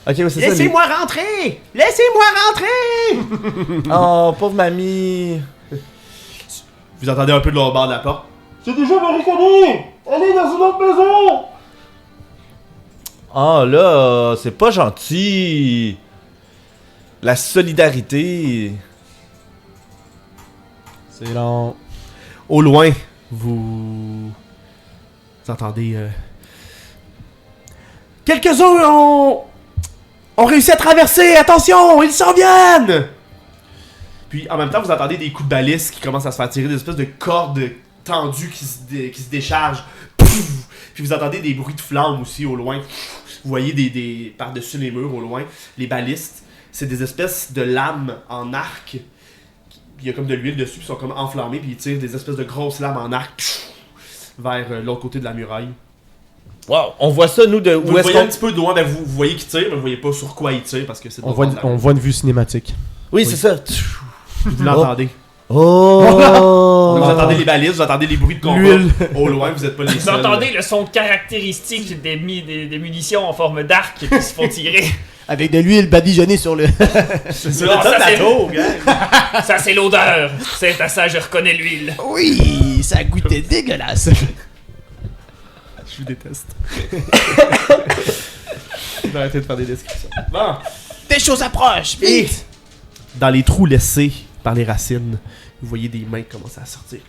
Ok, ouais, c'est ça. Laissez-moi rentrer. Laissez-moi rentrer. Oh, pauvre mamie. Vous entendez un peu de l'autre bord de la porte. C'est déjà barricadé! Allez dans une autre maison! Oh là, c'est pas gentil. La solidarité. C'est long. Au loin, vous entendez... Quelques-uns ont réussi à traverser. Attention, ils s'en viennent! Puis en même temps, vous entendez des coups de baliste qui commencent à se faire tirer, des espèces de cordes tendues qui se déchargent. Pouf! Puis vous entendez des bruits de flammes aussi au loin. Vous voyez des par-dessus les murs au loin, les balistes. C'est des espèces de lames en arc. Il y a comme de l'huile dessus, puis ils sont comme enflammés, puis ils tirent des espèces de grosses lames en arc vers l'autre côté de la muraille. Wow, on voit ça nous de Vous où le est-ce voyez un qu'on... petit peu de loin, ben vous voyez qu'ils tirent, mais vous voyez pas sur quoi ils tirent parce que c'est de On l'autre voit, bord de la on rue. voit une vue cinématique. Oui, c'est ça. Vous l'entendez. Oh. Vous entendez les balises, vous entendez les bruits de combat. L'huile. Au loin, vous êtes pas les Vous seuls. entendez le son caractéristique des munitions en forme d'arc qui se font tirer. Avec de l'huile badigeonnée sur le... C'est ça, Non, ça, la c'est- tour, gang. Ça, c'est l'odeur. C'est à ça, je reconnais l'huile. Oui, ça goûtait dégueulasse. Je vous déteste. Je vais arrêter de faire des descriptions. Bon. Des choses approchent, Et vite. dans les trous laissés par les racines, vous voyez des mains commencer à sortir.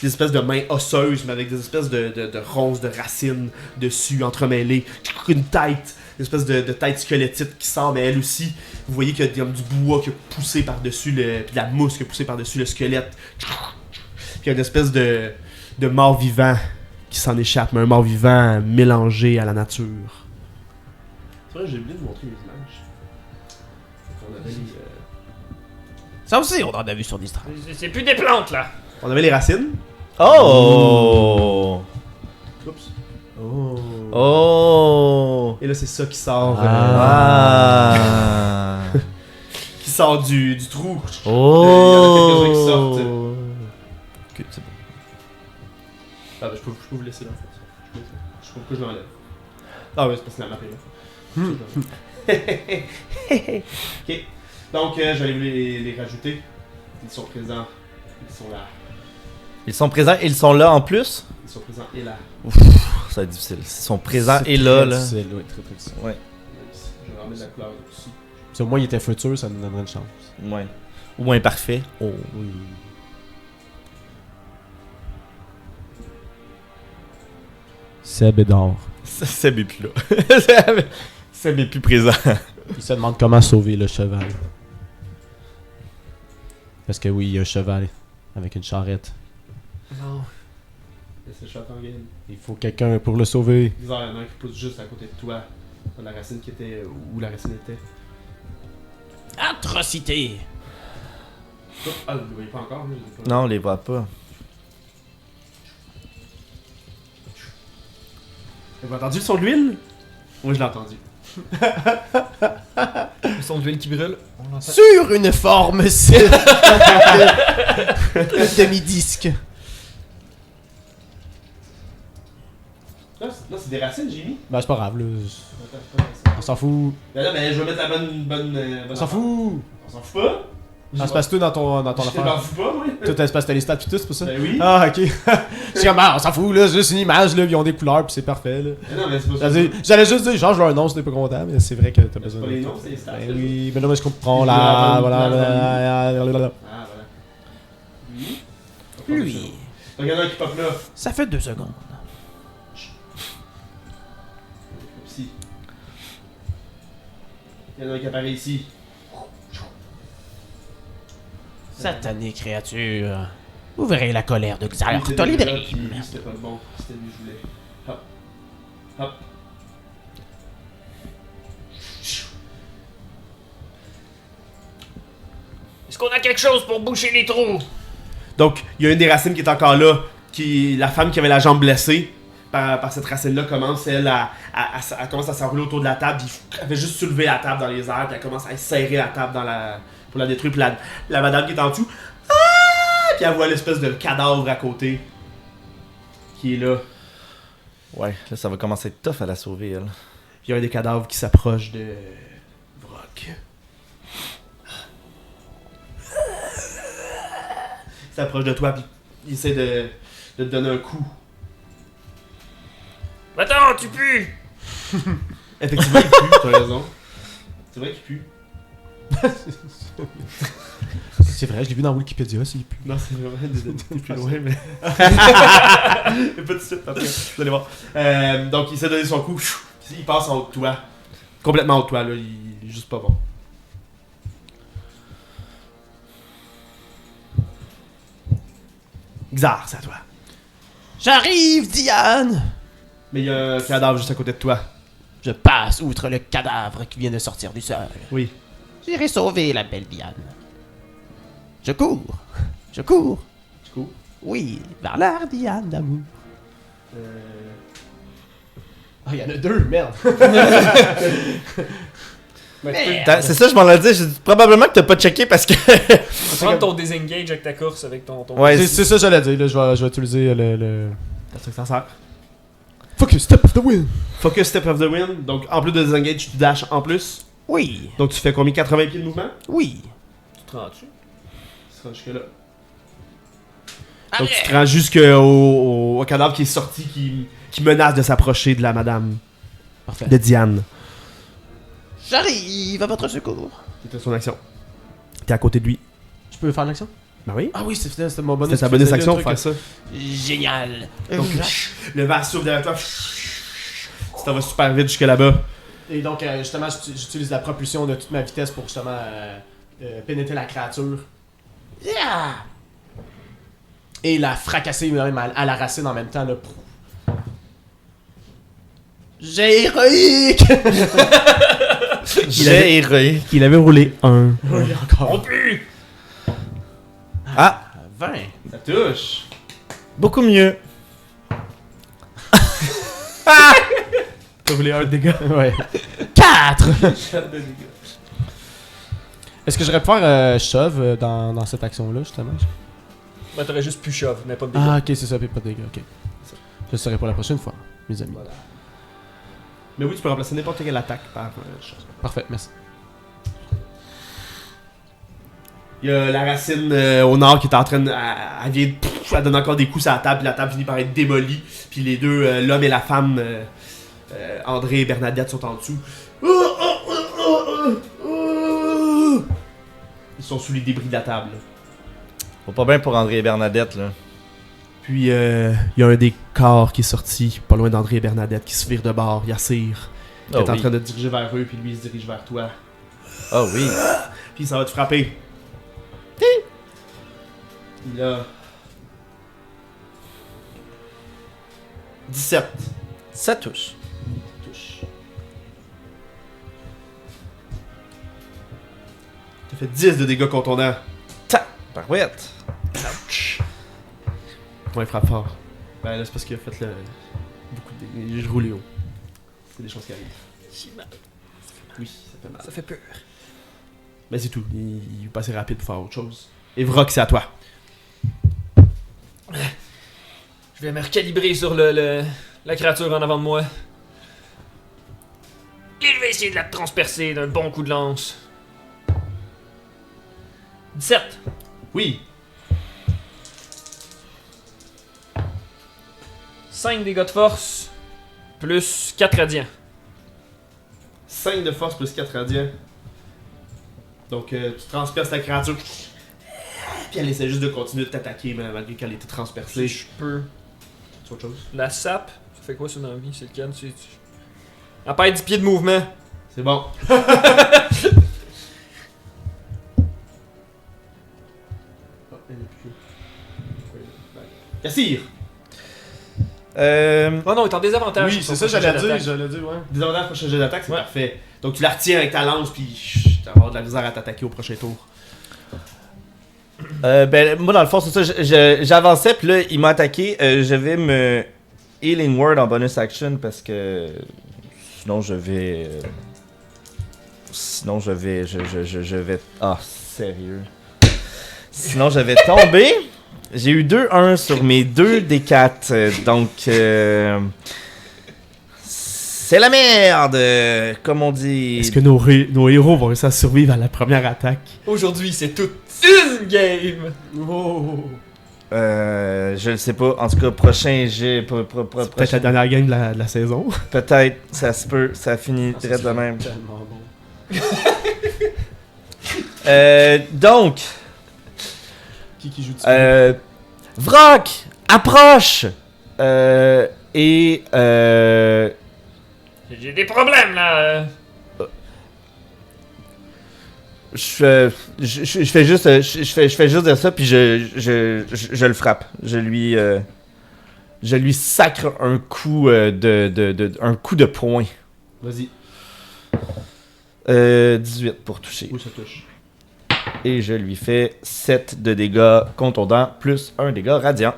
Des espèces de mains osseuses, mais avec des espèces de ronces de racines dessus, entremêlées. Une tête, une espèce de tête squelettique qui sort, mais elle aussi, vous voyez qu'il y a comme du bois qui a poussé par-dessus le... Puis de la mousse qui a poussé par-dessus le squelette. Puis il y a une espèce de mort-vivant qui s'en échappe, mais un mort-vivant mélangé à la nature. C'est vrai, j'ai oublié de montrer les images. On avait les... Ça aussi, on en a vu sur des strates. C'est plus des plantes, là. On avait les racines. Oh. Oups. Oh. Oh. Et là, c'est ça qui sort. Ah. Qui sort du trou. Oh. Il y en a quelques-uns qui sortent. Ok, c'est bon. Ah, ben, je peux vous laisser là, en fait. Je sais pas pourquoi je l'enlève. Ah, ouais, c'est parce que la map est là. Ok. Donc, j'allais vous les rajouter. Ils sont présents. Ils sont là. Ils sont présents et ils sont là en plus. Ils sont présents et là. Ça va être difficile. Ils sont présents C'est et là, très là. difficile, ouais, très difficile. Ouais. Je vais remettre la couleur dessus. Si au moins il était futur, ça nous donnerait une chance. Ouais. Ou imparfait. Oh. Oui. Seb est dehors. Seb est plus là. Seb est plus présent. Il se demande comment sauver le cheval. Parce que oui, il y a un cheval avec une charrette. Non. Laissez le chat en game. Il faut quelqu'un pour le sauver. Bizarre, il y en a un qui pousse juste à côté de toi. Dans la racine qui était. Où la racine était. Atrocité. Oh, ah, vous ne le voyez pas encore, mais je l'ai pas. Non, on les voit pas. Vous avez entendu le son de l'huile? Moi, je l'ai entendu. Le son d'huile qui brûle. On l'entend. Sur une forme de demi-disque. c'est des racines, j'ai mis. Ben, c'est pas grave, là. On s'en fout. Ben là, ben, je vais mettre la bonne On s'en fout. On s'en fout pas? Ça se passe tout dans ton Je m'en affaire. fous pas, moi. Tout se passe, t'as les stats pis tout, c'est pas ça? Ben oui. Ah, ok. C'est comme, on s'en fout, là. C'est juste une image, là. Ils ont des couleurs pis c'est parfait, là. Mais non, mais c'est pas ça. J'allais juste dire, change leur nom si t'es pas content, mais c'est vrai que t'as besoin pas de. les noms, c'est les stats. Ben oui, mais non, mais je comprends Ils là. ont Voilà. Ah, voilà. Lui, Regarde un qui pop là. ça fait 2 secondes. Ici. Il y en a un qui apparaît ici. Satanée créature. Vous verrez la colère de Lui, Xar c'était Tolibrim. déjà, puis lui, c'était pas le bon. C'était lui que je voulais. Hop. Hop. Est-ce qu'on a quelque chose pour boucher les trous? Donc, il y a une des racines qui est encore là. La femme qui avait la jambe blessée par cette racine-là commence, elle, elle commence à s'enrouler autour de la table. Elle fait juste soulever la table dans les airs. Puis elle commence à serrer la table pour la détruire. Puis la madame qui est en dessous. Puis elle voit l'espèce de cadavre à côté. Qui est là. Ouais, là, ça va commencer à être tough à la sauver, elle. Puis il y a un des cadavres qui s'approche de Vrock. Il s'approche de toi, puis il essaie de te donner un coup. Attends, tu pues! Effectivement, il pue, t'as raison. C'est vrai qu'il pue. C'est vrai, je l'ai vu dans Wikipédia, c'est plus. Non, c'est vraiment plus loin, mais. Pas de suite, après, vous allez voir. Donc, il essaie de donner son coup, il passe en haut de toi. Complètement en haut de toi, là, il est juste pas bon. Xar, c'est à toi. J'arrive, Diane! Mais il y a un cadavre juste à côté de toi. Je passe outre le cadavre qui vient de sortir du sol. Oui. J'irai sauver la belle Diane. Je cours. Je cours. Du coup. Oui, vers l'art Diane d'amour. Ah, il y en a 2, merde. C'est ça, je m'en ai dit. J'ai dit, probablement que t'as pas checké parce que. Prends ton disengage avec ta course, avec ton... Ouais, C'est ça que j'allais dire, là. Je vais utiliser le. C'est ça que ça sert. Focus, step of the wind. Focus Step of the Wind. Donc, en plus de disengage, tu dashes en plus. Oui, Donc, tu fais combien? 80 pieds de mouvement? oui. Tu te rends dessus? Tu te rends jusque là. Donc, tu te rends jusqu'au cadavre qui est sorti, qui menace de s'approcher de la madame. Parfait. De Diane. J'arrive à votre secours. C'était son action. T'es à côté de lui. Je peux faire l'action? Ben oui. Ah oui, c'était mon bonus. C'était sa bonus C'est le action truc, pour faire ça. Génial. Donc, le vent s'ouvre derrière toi. Ça va super vite jusque là-bas. Et donc, justement, j'utilise la propulsion de toute ma vitesse pour justement pénétrer la créature Yeah. et la fracasser même à la racine en même temps. Là. J'ai héroïque! J'ai héroïque. Il avait roulé 1. Oui, On encore. pue! Ah, 20. Ça touche. beaucoup mieux. T'as roulé 1 de dégâts. Ouais. 4. Est-ce que j'aurais pu faire shove dans cette action-là, justement? Ben, t'aurais juste pu shove, mais pas de dégâts. Ah, ok, c'est ça, puis pas de dégâts, ok. Je le saurai pour la prochaine fois, mes amis. Voilà. Mais oui, tu peux remplacer n'importe quelle attaque par chose. Parfait, merci. Il y a la racine au nord qui est en train de. Elle vient. Elle donne encore des coups à la table, puis la table finit par être démolie. Puis les deux, l'homme et la femme, André et Bernadette, sont en dessous. Ils sont sous les débris de la table. Faut pas bien pour André et Bernadette, là. Puis il y a un des corps qui est sorti, pas loin d'André et Bernadette, qui se vire de bord, Yassir, qui Oh est en oui. train de te diriger vers eux, puis lui il se dirige vers toi. Oh oui. Puis ça va te frapper. Là. 17. Ça touche. Touche. T'as fait 10 de dégâts contondants. Parouette. Ouais, il frappe fort. Ben là, c'est parce qu'il a fait beaucoup de dégâts. J'ai roulé haut. C'est des choses qui arrivent. Oui, ça fait mal. Ça fait peur. Ben c'est tout. Il est passé rapide pour faire autre chose. Et Vrock, c'est à toi. Je vais me recalibrer sur le la créature en avant de moi. Et je vais essayer de la transpercer d'un bon coup de lance. 17. Oui. 5 dégâts de force, plus 4 radiants. 5 de force plus 4 radiants. Donc, tu transperces la créature. Puis elle essaie juste de continuer de t'attaquer, malgré qu'elle était transpercée. Si je peux. C'est autre chose. La sape, ça fait quoi ça dans la vie? C'est le canne, elle perd 10 pieds de mouvement. C'est bon. Cassir! Oh non, il est en désavantage. Oui, sur c'est son ça, prochain j'allais jet dire, ouais. Désavantage prochain jet d'attaque, c'est Ouais. parfait. Donc tu la retiens avec ta lance, puis tu vas avoir de la misère à t'attaquer au prochain tour. Ben, moi, dans le fond, c'est ça. J'avançais, puis là, il m'a attaqué. Je vais me Healing Word en bonus action parce que sinon, je vais. Sinon, je vais. Ah, sérieux. Sinon, je vais tomber. J'ai eu 2-1 sur mes 2 D4. Donc. C'est la merde! Comme on dit. Est-ce que nos héros vont réussir à survivre à la première attaque? Aujourd'hui, c'est toute une game! Oh. Je le sais pas. En tout cas, prochain jet. C'est peut-être la dernière game de la saison. Peut-être, ça se peut. Ça finit Ah, ça, direct de c'est même. tellement bon. Donc, Qui joue dessus? Vrock, approche! J'ai des problèmes là! Je fais juste dire ça, puis je le frappe. Je lui sacre un coup un coup de poing. Vas-y. 18 pour toucher. Oui, ça touche. Et je lui fais 7 de dégâts contondants, plus 1 dégât radiant.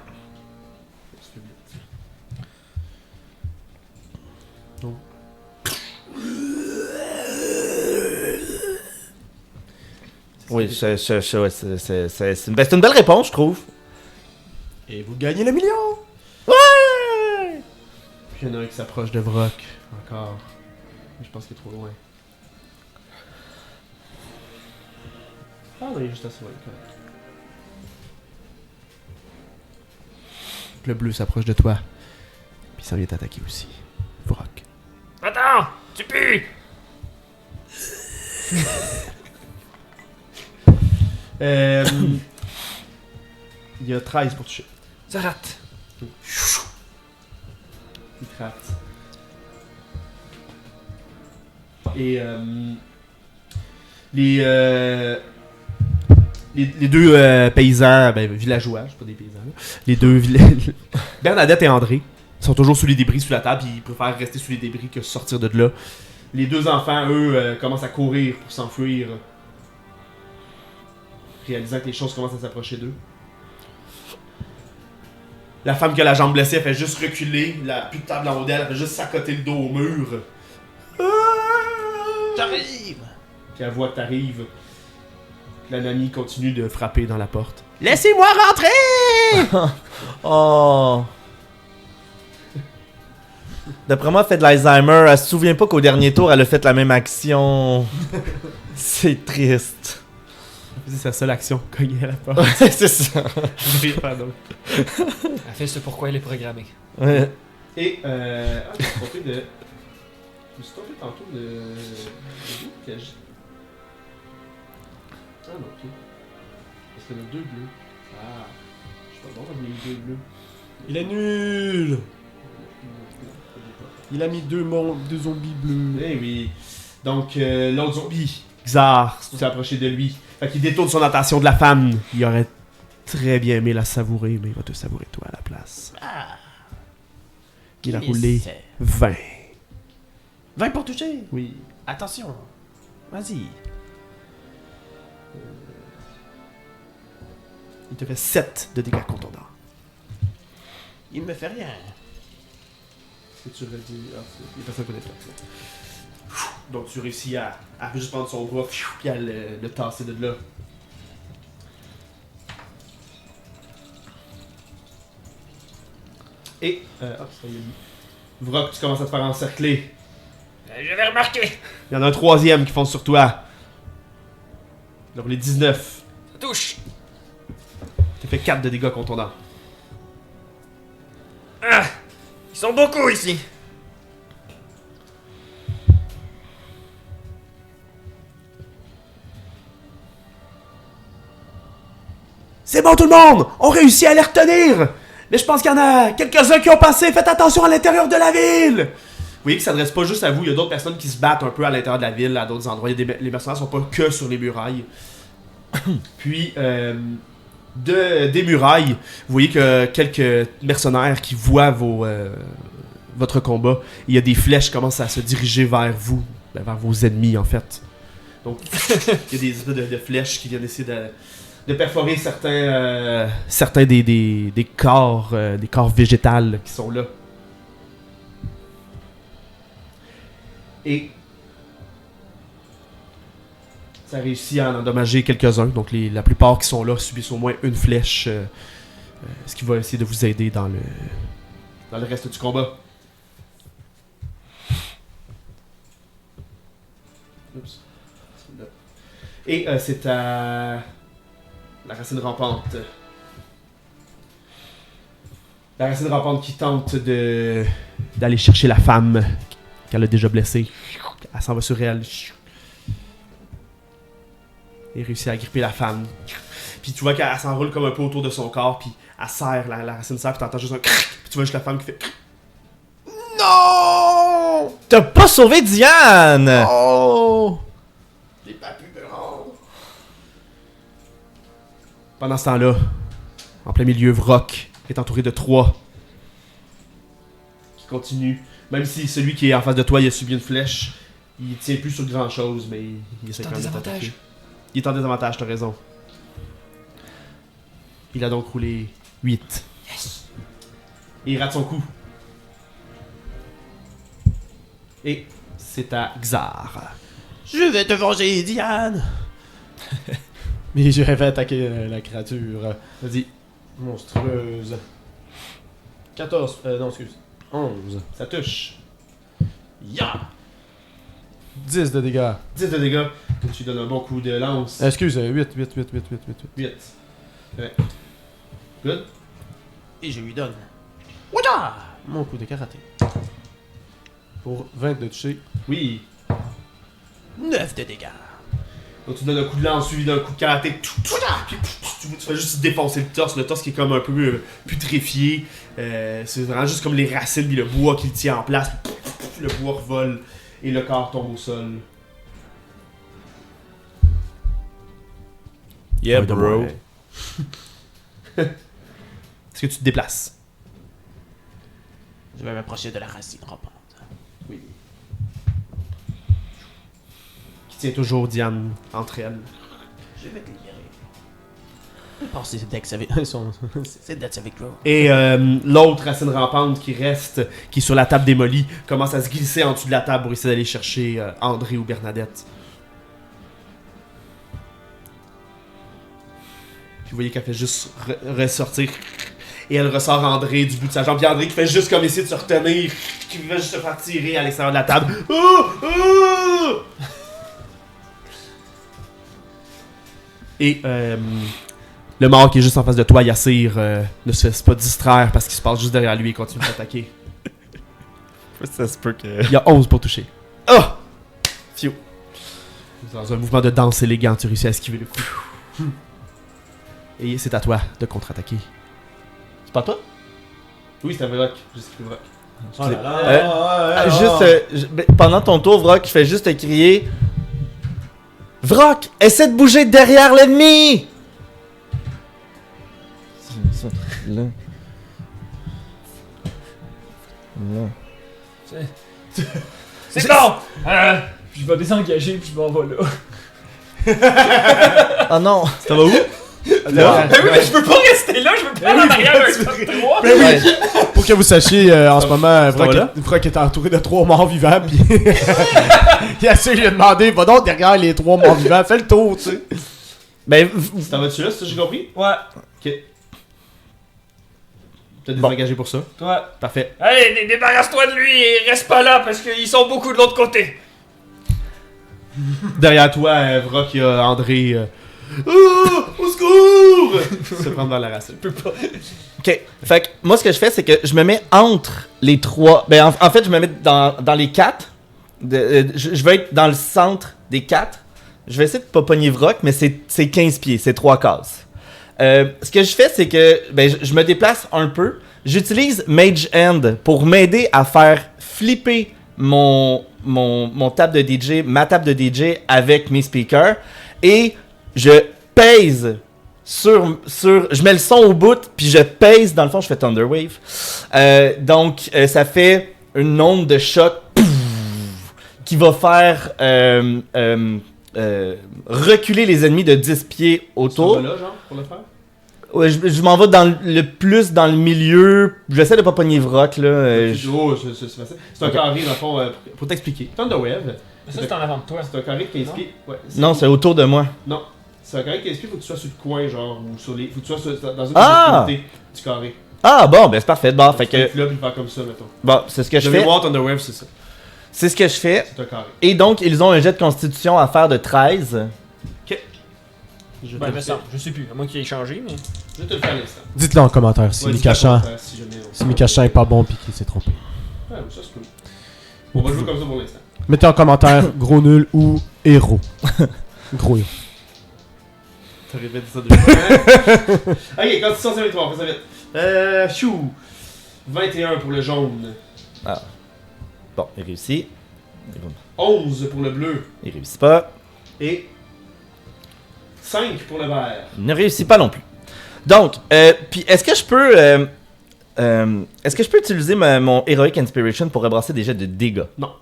Oui, ouais, c'est une belle réponse, je trouve. Et vous gagnez le million! Ouais! Puis il y en a un qui s'approche de Vrock. Encore. Mais je pense qu'il est trop loin. Ah non, il est juste assez loin, correct. Le bleu s'approche de toi. Puis ça vient t'attaquer aussi. Vrock. Attends! Tu pues! Il y a 13 pour toucher. Ça rate. Il te rate. Et les deux paysans, ben villageois, je suis pas des paysans, là. Les deux villageois. Bernadette et André sont toujours sous les débris sous la table, puis ils préfèrent rester sous les débris que sortir de là. Les deux enfants, eux, commencent à courir pour s'enfuir, réalisant que les choses commencent à s'approcher d'eux. La femme qui a la jambe blessée, elle fait juste reculer, plus de table en haut d'elle, elle fait juste s'accoter le dos au mur. J'arrive! Puis elle voit que t'arrives. La nanny continue de frapper dans la porte. Laissez-moi rentrer! Oh! D'après moi, elle fait de l'Alzheimer. Elle se souvient pas qu'au dernier tour, elle a fait la même action. C'est triste. C'est sa seule action, cogner à la porte. C'est ça. Pardon. Elle fait ce pourquoi elle est programmée. Ouais. Et, je me suis trompé de... Je me suis trompé tantôt de... Ah non, ok. Parce qu'il y en a deux bleus. Ah, je suis pas bon, j'en ai mis deux bleus. Il est nul! Il a mis deux zombies bleus. Eh oui. Donc, l'autre zombie, Xar, s'est approché de lui. Fait qu'il détourne son attention de la femme. Il aurait très bien aimé la savourer, mais il va te savourer toi à la place. Il a roulé 20. 20 pour toucher! Oui. Attention! Vas-y! Il te fait 7 de dégâts contondants. Il me fait rien. Est-ce que tu aurais dit... Ah, il personne connaît pas. Donc tu réussis à juste prendre son bras puis à le tasser de là. Et... ah, c'est pas lui. Vrock, tu commences à te faire encercler. J'avais remarqué. Il y en a un troisième qui fonce sur toi. Il a roulé 19. Ça touche. T'as fait 4 de dégâts contondants. Ah! Ils sont beaucoup ici. C'est bon tout le monde! On réussit à les retenir! Mais je pense qu'il y en a quelques-uns qui ont passé. Faites attention à l'intérieur de la ville! Vous voyez que ça ne s'adresse pas juste à vous. Il y a d'autres personnes qui se battent un peu à l'intérieur de la ville, à d'autres endroits. Les mercenaires sont pas que sur les murailles. Puis, des murailles, vous voyez que quelques mercenaires qui voient votre combat, il y a des flèches qui commencent à se diriger vers vous, vers vos ennemis en fait. Donc, il y a des espèces de flèches qui viennent essayer de perforer certains des corps végétales qui sont là. Et ça réussit à en endommager quelques-uns. Donc la plupart qui sont là subissent au moins une flèche. Ce qui va essayer de vous aider dans le reste du combat. Oups. Et c'est à la racine rampante. La racine rampante qui tente d'aller chercher la femme qu'elle a déjà blessée. Elle s'en va sur elle. Et réussit à gripper la femme. Puis tu vois qu'elle s'enroule comme un peu autour de son corps. Puis elle serre, la racine serre. Puis t'entends juste un cric. Puis tu vois juste la femme qui fait Non! T'as pas sauvé Diane! oh! J'ai pas pu me rendre. Pendant ce temps-là, en plein milieu, Vrock est entouré de 3 qui continuent. Même si celui qui est en face de toi, il a subi une flèche, il tient plus sur grand chose, mais il essaie quand même de t'attaquer. Il est en désavantage, t'as raison. Il a donc roulé 8. Yes! Et il rate son coup. Et c'est à Xar. Je vais te venger, Diane. Mais je vais attaquer la créature Vas-y. monstrueuse. 14, non, excuse. 11. Ça touche. Ya! 10 de dégâts. 10 de dégâts. Tu lui donnes un bon coup de lance. Excuse, 8. 8. Ouais. Good. Et je lui donne. Ouya! Mon coup de karaté. Pour 20 de toucher. Oui. 9 de dégâts. Donc tu donnes un coup de lance suivi d'un coup de karaté. Puis tu fais juste défoncer le torse qui est comme un peu putréfié. C'est vraiment juste comme les racines puis le bois qui le tient en place. Le bois revole et le corps tombe au sol. Yeah, Ouais, de bro. moi. Est-ce que tu te déplaces? Je vais m'approcher de la racine rampante. Oui. Qui tient toujours Diane entre elles. Je vais te libérer. Je pense que c'est Dex avec... c'est Dex avec Grow. Et l'autre racine rampante qui reste, qui est sur la table démolie, commence à se glisser en dessous de la table pour essayer d'aller chercher André ou Bernadette. Puis vous voyez qu'elle fait juste ressortir. Et elle ressort André du bout de sa jambe. Puis André qui fait juste comme essayer de se retenir. Qui va juste se faire tirer à l'extérieur de la table. Et le mort qui est juste en face de toi, Yassir, ne se laisse pas distraire parce qu'il se passe juste derrière lui et continue d'attaquer. Ça se peut que... Il y a 11 pour toucher. Oh! Phew. Dans un mouvement de danse élégant, tu réussis à esquiver le coup. Et c'est à toi de contre-attaquer. C'est pas toi? Oui, c'est un Vrock. Juste Vrock. Oh là là, pendant ton tour, Vrock, je fais juste te crier... Vrock, essaie de bouger derrière l'ennemi! Là. Là. C'est bon! Je vais désengager puis je m'en vais là. Ah non! Ça va où? Ben oui, mais je peux pas rester là, je veux pas aller en arrière d'un top 3. Ouais. Pour que vous sachiez, en ce moment, voilà. Vrock est entouré de 3 morts vivants, puis Yassir lui a demandé, va donc derrière les 3 morts vivants, fais le tour, tu sais. Ben, T'en vas-tu là, c'est ça que j'ai compris? Ouais. Ok. T'as Bon. désengagé pour ça. Toi. Parfait. Allez, débarrasse-toi de lui et reste pas là parce qu'ils sont beaucoup de l'autre côté. Derrière toi, Vrock, il y a André. Oh, au secours! Se prendre dans la racine. Ok. Fait que moi, ce que je fais, c'est que je me mets entre les trois. Ben, en fait, je me mets dans les quatre. Je vais être dans le centre des quatre. Je vais essayer de pas pogner Vrock, mais c'est 15 pieds, c'est 3 cases. Ce que je fais, c'est que ben, je me déplace un peu. J'utilise Mage Hand pour m'aider à faire flipper mon table de DJ, ma table de DJ avec mes speakers. Et je pèse je mets le son au bout, puis je pèse, dans le fond, je fais Thunderwave. Donc, ça fait une onde de choc qui va faire reculer les ennemis de 10 pieds autour. Tu vas là, genre, pour le faire? Ouais, je m'en vais dans le milieu. J'essaie de pas pogner Vrock, là. Oh, c'est facile. C'est un carré, dans le fond, pour t'expliquer. Thunderwave, Ça, c'est en avant de toi. c'est un carré de 15 pieds. Ouais, Non, c'est autour de moi. Non. C'est un carré de 15 pieds, faut que tu sois sur le coin, genre, ou sur les. Faut que tu sois dans une Ah! extrémité du carré. Ah bon, ben c'est parfait. Bon, fait Tu peux que. être là, puis le faire comme ça, mettons. Bon, c'est ce que je Je vais fais. voir Thunderwave, c'est ça. C'est ce que je fais. C'est un carré. Et donc, ils ont un jet de constitution à faire de 13. Je vais Ben, te me le semble. faire. Je sais plus, à moins qu'il ait changé, mais. Je vais te le faire à l'instant. Dites-le en commentaire si Ouais, Mikachan dis-le, si jamais on- si Mikachan est pas bon pis qu'il s'est trompé. Ouais, ça c'est cool. On va jouer comme ça pour l'instant. Mettez en commentaire gros nul ou héros. Gros héros. T'as répété ça deux fois. Ok, constitution, c'est victoire, fais ça vite. Chou. 21 pour le jaune. Bon, il réussit. 11 pour le bleu. Il réussit pas. Et 5 pour le vert. Il ne réussit pas non plus. Donc, puis est-ce que je peux utiliser mon Heroic Inspiration pour rebrasser des jets de dégâts? Non.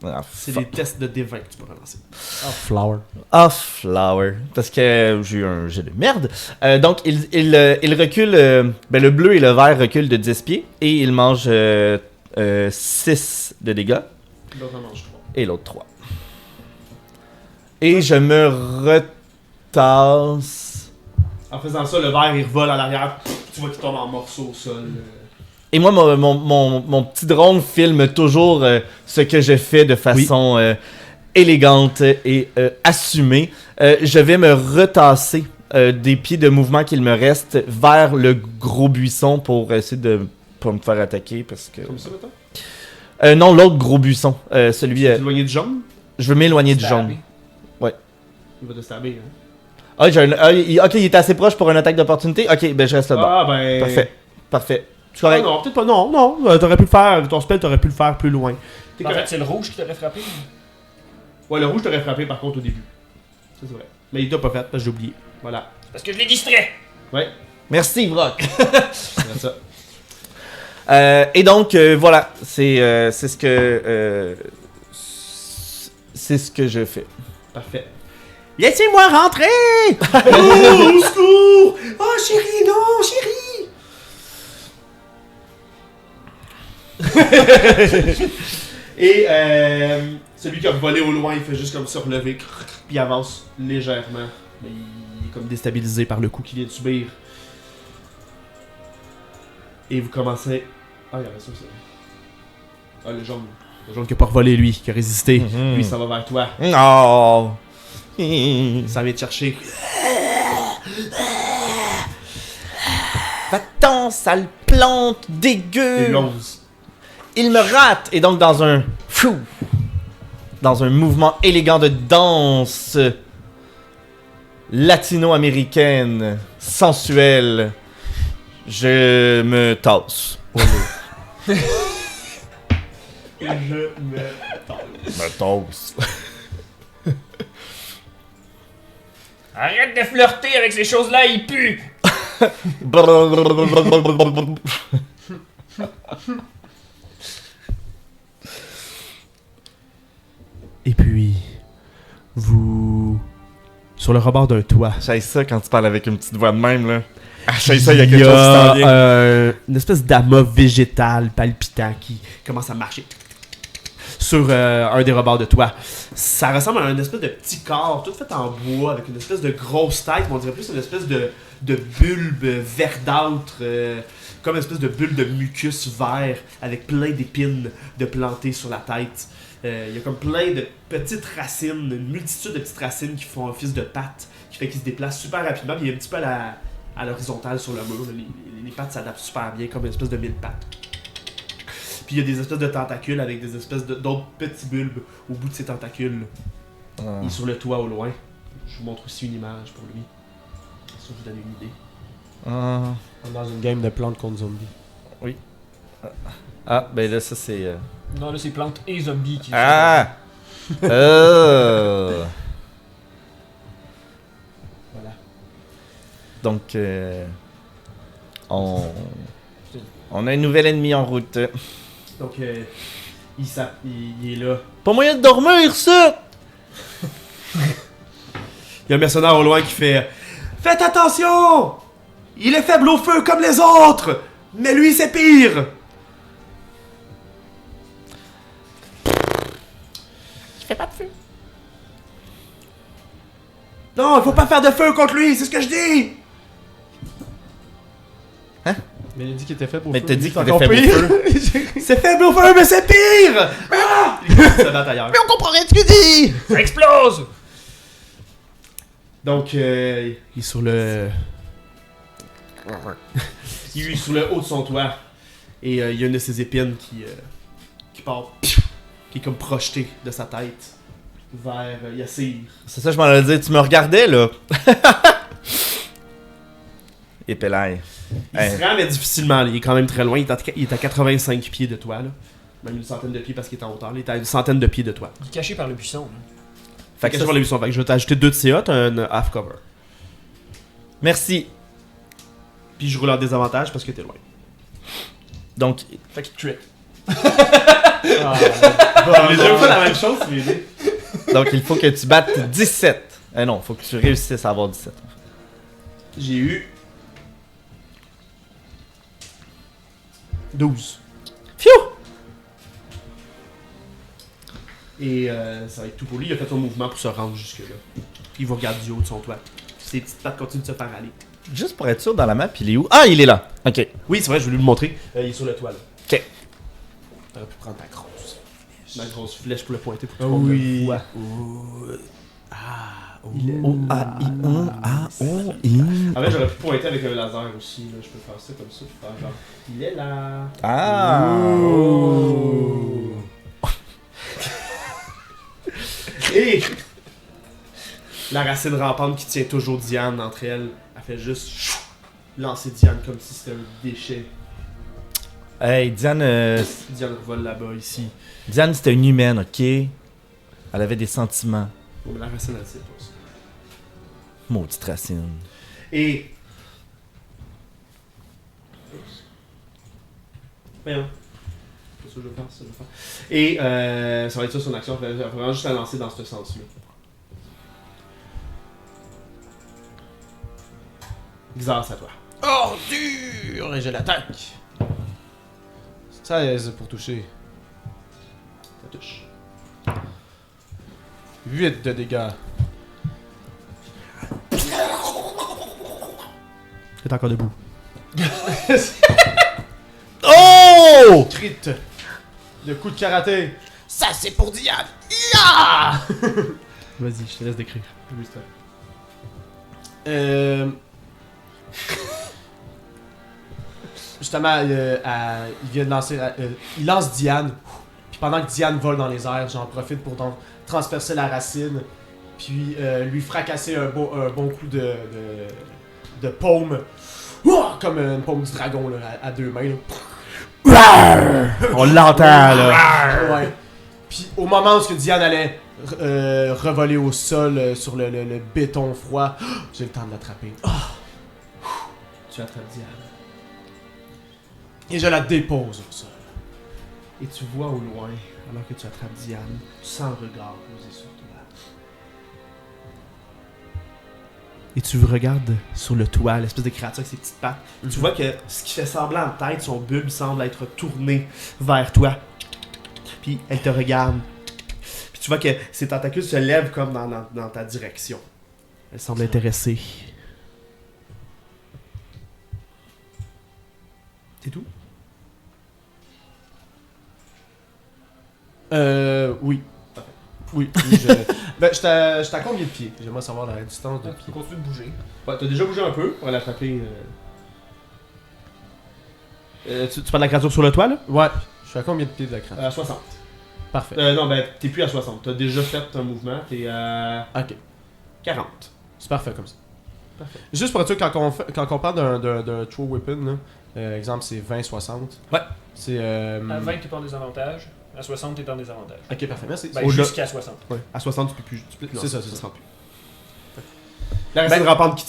Ah, C'est fuck. des tests de D20 que tu peux relancer. Flower. Ah, flower. Parce que j'ai eu un jet de merde. Donc, il recule. Ben, le bleu et le vert reculent de 10 pieds. Et il mange 6 de dégâts. L'autre en mange 3. Et l'autre 3. Et je me retasse. En faisant ça, le vert il revole à l'arrière. Tu vois qu'il tombe en morceaux au sol. Et moi, mon petit drone filme toujours ce que je fais de façon élégante et assumée. Je vais me retasser des pieds de mouvement qu'il me reste vers le gros buisson pour essayer de pas me faire attaquer parce que... Comme ça, mettons. non, l'autre gros buisson. Celui... Éloigné du jaune. je veux m'éloigner du Stabé. jaune. Il va te stabber. Hein. Ah, ok, il est assez proche pour une attaque d'opportunité. Ok, ben je reste là-bas. Ah, ben. Parfait. Parfait. Je suis Ah, correct. non, peut-être pas. Non. T'aurais pu le faire. Ton spell, t'aurais pu le faire plus loin. T'es En fait, correct. c'est le rouge qui t'aurait frappé. Ouais, le rouge t'aurait frappé par contre au début. Ça, c'est vrai. Mais il t'a pas fait, parce que j'ai oublié. Voilà. Parce que je l'ai distrait. Ouais, Merci, Brock. c'est ça. Et donc, voilà. C'est ce que... c'est ce que je fais. Parfait. Laissez-moi rentrer! Oh, au secours! Oh, chérie, non, chérie! Et celui qui a volé au loin, il fait juste comme ça relever, puis il avance légèrement. Mais il est comme déstabilisé par le coup qu'il vient de subir. Et vous commencez. Ah, il y avait ça, ça. Ah, le jaune. Le jaune qui a pas revolé, lui, qui a résisté. Mhm. Lui, ça va vers toi. Non. Ça vient te chercher. Va-t'en, sale plante Et dégueu. l'11. Il me rate. Et donc, dans un mouvement élégant de danse latino-américaine, sensuelle, je me tasse. Et je me Me tasse. Arrête de flirter avec ces choses-là, il pue. Et puis, vous... Sur le rebord d'un toit, J'aille ça quand tu parles avec une petite voix de même, là. Ah, j'aille ça, il y a il quelque y chose qui s'en vient. a une espèce d'amas végétal palpitant qui commence à marcher sur un des rebords de toi. Ça ressemble à un espèce de petit corps, tout fait en bois, avec une espèce de grosse tête, mais on dirait plus une espèce de bulbe verdâtre, comme une espèce de bulle de mucus vert, avec plein d'épines de plantées sur la tête. Il y a comme plein de petites racines, une multitude de petites racines qui font office de pattes, qui fait qu'il se déplace super rapidement, puis il y a un petit peu à l'horizontale sur le mur. Les pattes s'adaptent super bien, comme une espèce de mille pattes. Puis il y a des espèces de tentacules avec des espèces d'autres petits bulbes au bout de ces tentacules. Il est sur le toit au loin. Je vous montre aussi une image pour lui. Ça vous donne une idée. On est dans une game de plantes contre zombies. Ah, ben là, ça c'est. Non, là, c'est plantes et zombies qui. Ah! Voilà. Donc, on a un nouvel ennemi en route. Donc, il est là. Pas moyen de dormir, ça! Il y a un mercenaire au loin qui fait « Faites attention! Il est faible au feu comme les autres! Mais lui, c'est pire! » Il fait pas de feu. Non, il faut pas faire de feu contre lui, c'est ce que je dis! Mais il a dit qu'il était fait pour Mais feu. t'as dit C'est qu'il était encore faible au pire. feu. C'est faible au feu, mais c'est pire! Ah! Il se bat ailleurs. Mais on comprend rien de ce que tu dis! Ça explose! Donc, il est sur le... il est sur le haut de son toit. Et il y a une de ses épines qui part, qui est comme projetée de sa tête vers Yassir. C'est ça, je m'en allais dire. Tu me regardais, là. Et Pelaï. Il se rend, mais difficilement. Il est quand même très loin. Il est à 85 pieds de toi, là. Même une centaine de pieds parce qu'il est en hauteur. Il est à une centaine de pieds de toi. Il est caché par le buisson. Là. Fait que Qu'est-ce ça, qu'on a vu son fait que je vais t'ajouter 2 de CA, t'as un half cover. merci. Puis je roule en désavantage parce que t'es loin. Donc, Fait qu'il crit. Les deux fois la même chose, tu les donc, il faut que tu battes 17. Non, il faut que tu réussisses à avoir 17. J'ai eu 12. Phew! Et ça va être tout pour lui. Il a fait son mouvement pour se rendre jusque-là. Puis il va regarder du haut de son toit. Puis ses petites pattes continuent de se faire aller. Juste pour être sûr, dans la map, il est où? Ah, il est là. Ok. Oui, c'est vrai, je voulais lui montrer. Il est sur le toit, là. Ok. T'aurais pu prendre ta grosse. Ma grosse flèche pour le pointer pour que tu Ah comptes oui. le poids. Il est... En fait, j'aurais pu pointer avec un laser aussi. Là. Je peux faire ça comme ça. Puis faire genre, il est là. Ah! Et la racine rampante qui tient toujours Diane entre elles, elle fait juste lancer Diane comme si c'était un déchet. Hey, Diane, Diane vole là-bas, ici. Diane, c'était une humaine, ok? Elle avait des sentiments. Bon, mais la racine, elle sait pas ça. Maudite racine. Et... Voyons. C'est ça que je vais faire, c'est ça que je vais faire. Et ça va être ça son action. Elle va vraiment juste la lancer dans ce sens-là. Xar, c'est à toi. Ordure! Et je l'attaque. 16 pour toucher. Ça touche. 8 de dégâts. Elle est encore debout. Oh! Crit. De coup de karaté. Ça, c'est pour Diane! Vas-y, je te laisse décrire. Justement, il vient de lancer. Il lance Diane. Puis pendant que Diane vole dans les airs, j'en profite pour transpercer la racine. Puis lui fracasser un bon coup de paume. Ouah! Comme une paume du dragon là, à 2 mains. Là. On l'entend, là. Ouais. Puis au moment où Diane allait revoler au sol sur le béton froid, j'ai le temps de l'attraper. Tu attrapes Diane. Et je la dépose au sol. Et tu vois au loin, alors que tu attrapes Diane, tu sens le regard posé sur toi. Et tu regardes sur le toit, l'espèce de créature avec ses petites pattes. Tu vois que ce qui fait semblant de tête, son bulbe semble être tourné vers toi. Puis puis elle te regarde. Puis tu vois que ses tentacules se lèvent comme dans ta direction. Elle semble intéressée. C'est tout? Oui. Oui, ben, j'étais à combien de pieds? J'aimerais savoir la distance de pieds. Continue de bouger. Ouais, t'as déjà bougé un peu pour l'attraper. Tu parles de la créature sur le toit, là? Ouais, je suis à combien de pieds de la créature? À 60. Parfait. Non, ben, t'es plus à 60. T'as déjà fait un mouvement, t'es à Ok, 40. c'est parfait comme ça. Parfait. Juste pour être sûr, quand on parle d'un throw weapon, là, exemple c'est 20-60. Ouais. C'est. À 20, t'es en désavantage. À 60, t'es en désavantage. Ok, parfait, merci. Ben, Au-delà. jusqu'à 60. Ouais. À 60, tu peux plus. Non, C'est ça, ça c'est se ça. rend plus. La racine rampante qui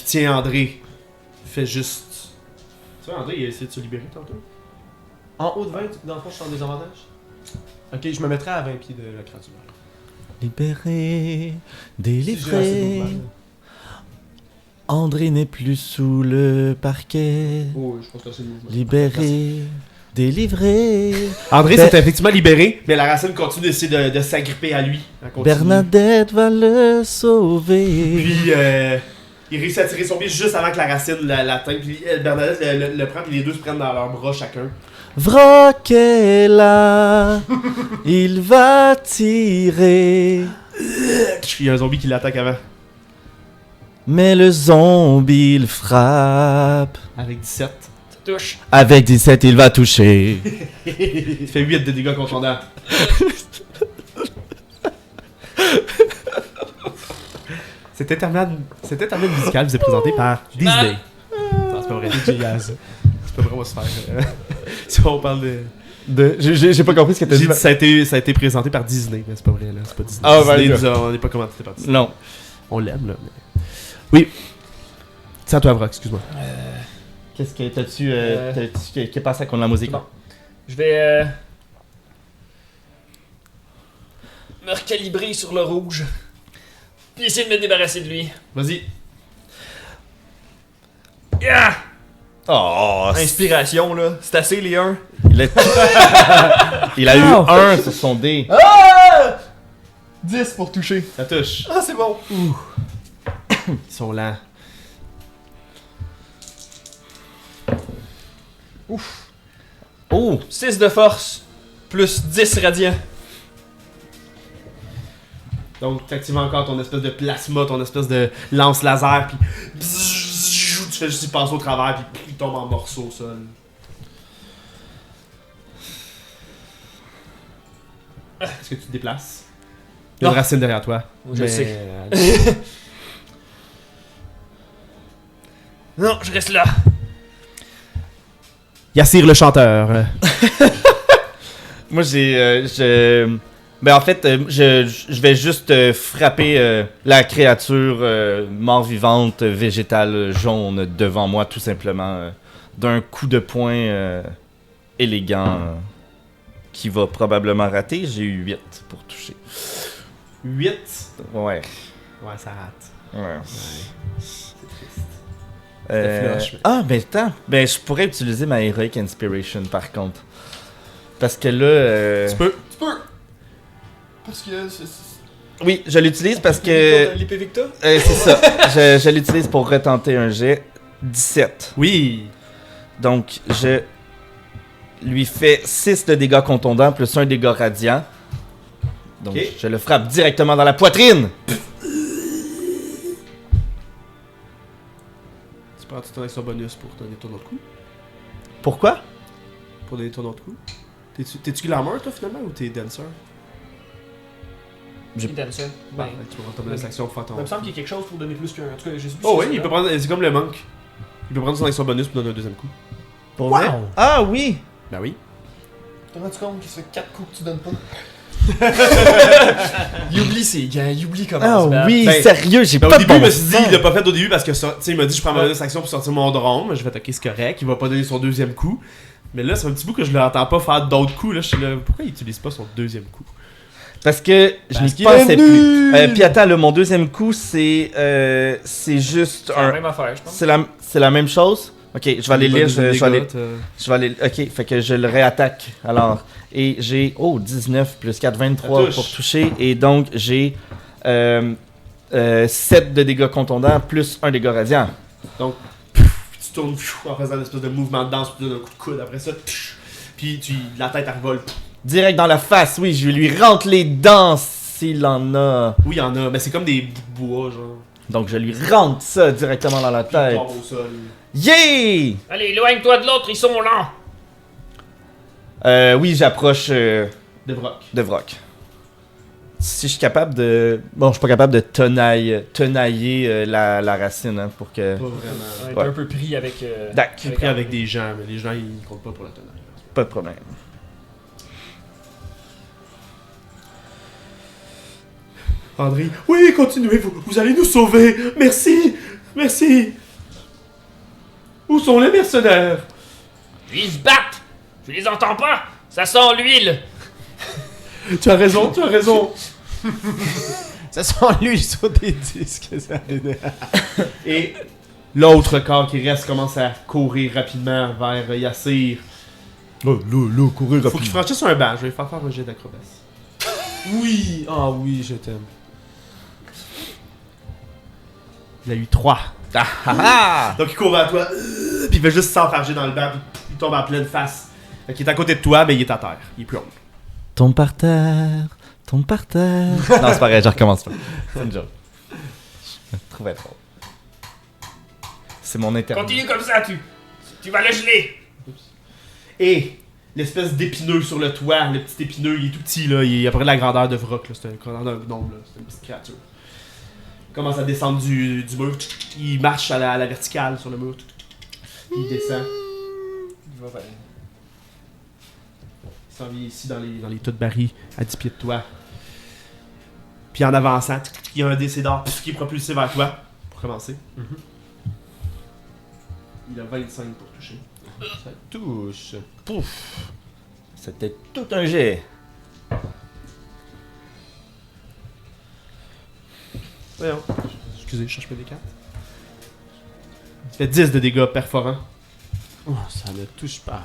tient André fait juste. Tu vois, André, il a essayé de se libérer tantôt. En haut de 20, dans le fond, je suis en désavantage? Ok, je me mettrais à 20 pieds de la créature. Libéré, Si j'ai assez de délivré. mouvement, là. André n'est plus sous le parquet. Oh, je pense que c'est le mouvement. Libéré, délivré. André Ben- s'est effectivement libéré, mais la racine continue d'essayer de s'agripper à lui. Elle continue. Bernadette va le sauver. Puis, il réussit à tirer son pied juste avant que la racine l'atteigne. Puis, Bernadette le prend, puis les deux se prennent dans leurs bras chacun. Vroquez-la, il va tirer. Il y a un zombie qui l'attaque avant. Mais le zombie il frappe. Avec 17. Ça touche. Avec 17, il va toucher. Il fait 8 de dégâts contondants. Cet intermède musical vous est présenté par Disney. Non, c'est pas vrai. C'est pas vrai, on va se faire. Si on parle de. J'ai pas compris ce que t'as J'ai dit. dit, ça a été présenté par Disney, mais c'est pas vrai, là. C'est pas Disney. Ah, ben, Disney, là. on n'est pas commenté par Disney. Non. On l'aime, là. Mais... Oui. C'est à toi, Vrock, excuse-moi. Qu'est-ce que t'as-tu Euh, qui est passé contre la musique? Bon. Je vais me recalibrer sur le rouge. Puis essayer de me débarrasser de lui. Vas-y. Yeah! Oh, Inspiration, là. C'est assez, les 1. il a, il a eu 1 sur son dé. 10 pour toucher. Ça touche. Ah, c'est bon. Ils sont lents. Oh! 6 de force. Plus 10 radiant. Donc, t'actives encore ton espèce de plasma, ton espèce de lance laser, puis tu fais juste y passer au travers, puis il tombe en morceaux au sol. Est-ce que tu te déplaces? Il y a une Non. racine derrière toi. Je Mais- sais. Non, je reste là. Yassir le chanteur. Moi, ben, en fait, je vais juste frapper la créature mort-vivante, végétale, jaune devant moi, tout simplement, d'un coup de poing élégant qui va probablement rater. J'ai eu 8 pour toucher. 8. Ouais. Ouais, ça rate. Ouais. C'est triste. flush, mais- Ah, ben attends. Ben, je pourrais utiliser ma Heroic Inspiration, par contre. Parce que là... Tu peux. Parce que Oui, je l'utilise parce que... l'épée Victa. c'est ça. Je l'utilise pour retenter un jet. 17. Oui. Donc, je lui fais 6 de dégâts contondants plus 1 dégât radiant. Donc, Ok. je le frappe directement dans la poitrine. Tu prends ton action bonus pour donner ton autre coup. Pourquoi? Pour donner ton autre coup. T'es-tu glamour, toi, finalement, ou t'es dancer? Il donne ça. Ben, tu peux prendre ton bonus action pour faire ton... Il me semble qu'il y a quelque chose pour donner plus qu'un. En tout cas, j'ai Oh oui, il peut prendre... C'est comme le monk. Il peut prendre son action bonus pour donner un deuxième coup. Pour vrai? Ah oui! Ben oui. T'as rendu compte qu'il fait 4 coups que tu donnes pas? Il oublie ses gants, il oublie comment Ah se battre. oui, Ben, sérieux, j'ai Ben, pas au de début, bon il me suis dit, sens. il l'a pas fait au début parce que ça, tu sais, il m'a dit, je prends ma bonus action pour sortir mon drone. Mais je vais attaquer, c'est correct. Il va pas donner son deuxième coup. Mais là, c'est un petit bout que je l'entends pas faire d'autres coups. Là, je suis là, pourquoi il utilise pas son deuxième coup? Parce que je Parce n'y qu'il pensais est plus. nul! Puis attends, là, mon deuxième coup, c'est juste C'est la un... même affaire, je pense. C'est la même chose, Ok, je vais aller lire. Je vais aller. Ok, fait que je le réattaque. Alors, et j'ai 19 plus 4, 23 touche. pour toucher. Et donc, j'ai 7 de dégâts contondants plus 1 dégât radiant. Donc, tu tournes en faisant une espèce de mouvement de danse, puis tu donnes un coup de coude après ça. Puis la tête elle revole. Direct dans la face, oui, je lui rentre les dents s'il en a. Oui, il y en a, mais c'est comme des bouts de bois, genre. Donc, je lui rentre ça directement dans la Puis il tête. tombe au sol. Yeah! Allez, éloigne-toi de l'autre, ils sont lents. Oui, j'approche De Vrock. de Vrock. Si je suis capable de... Bon, je suis pas capable de tenailler la racine, hein, pour que... Pas vraiment. Ouais, Ouais. t'es un peu pris avec. Dac, J'ai pris avec des gens, mais les gens ils comptent pas pour la tonnerre. pas de problème. André, oui, continuez, vous allez nous sauver. Merci, merci. Où sont les mercenaires? Ils se battent. Je les entends pas. Ça sent l'huile. Tu as raison, tu as raison. Ça sent l'huile sur des disques. Ça. Et l'autre corps qui reste commence à courir rapidement vers Yassir. Courir Faut qu'il franchisse un banc, je vais faire un jet d'acrobatie. Oui! Ah oui, je t'aime. Il a eu 3. Donc il court vers toi, puis il va juste s'enfarger dans le banc, puis il tombe en pleine face. Fait qu'il est à côté de toi, mais il est à terre. Il est plus haut. Tombe par terre. Non, c'est pas vrai, je recommence pas. C'est une joke. Je me trouvais trop. C'est mon internet. Continue comme ça, tu vas le geler. Et l'espèce d'épineux sur le toit, le petit épineux, il est tout petit, là. Il est à peu près de la grandeur de Vrock, là. C'est un grandeur d'un gnome, là. C'est une petite créature. Il commence à descendre du mur. Il marche à la verticale sur le mur. Il descend. Il va vers. Il s'en vient ici dans les tas de barils, à 10 pieds de toi. Puis en avançant, il y a un décédant qui est propulsé vers toi, pour commencer. Il a 25 pour toucher. Ça touche. Pouf! C'était tout un jet. Voyons. Excusez, je cherche mes D4. Tu fais 10 de dégâts perforants. Oh, ça ne touche pas.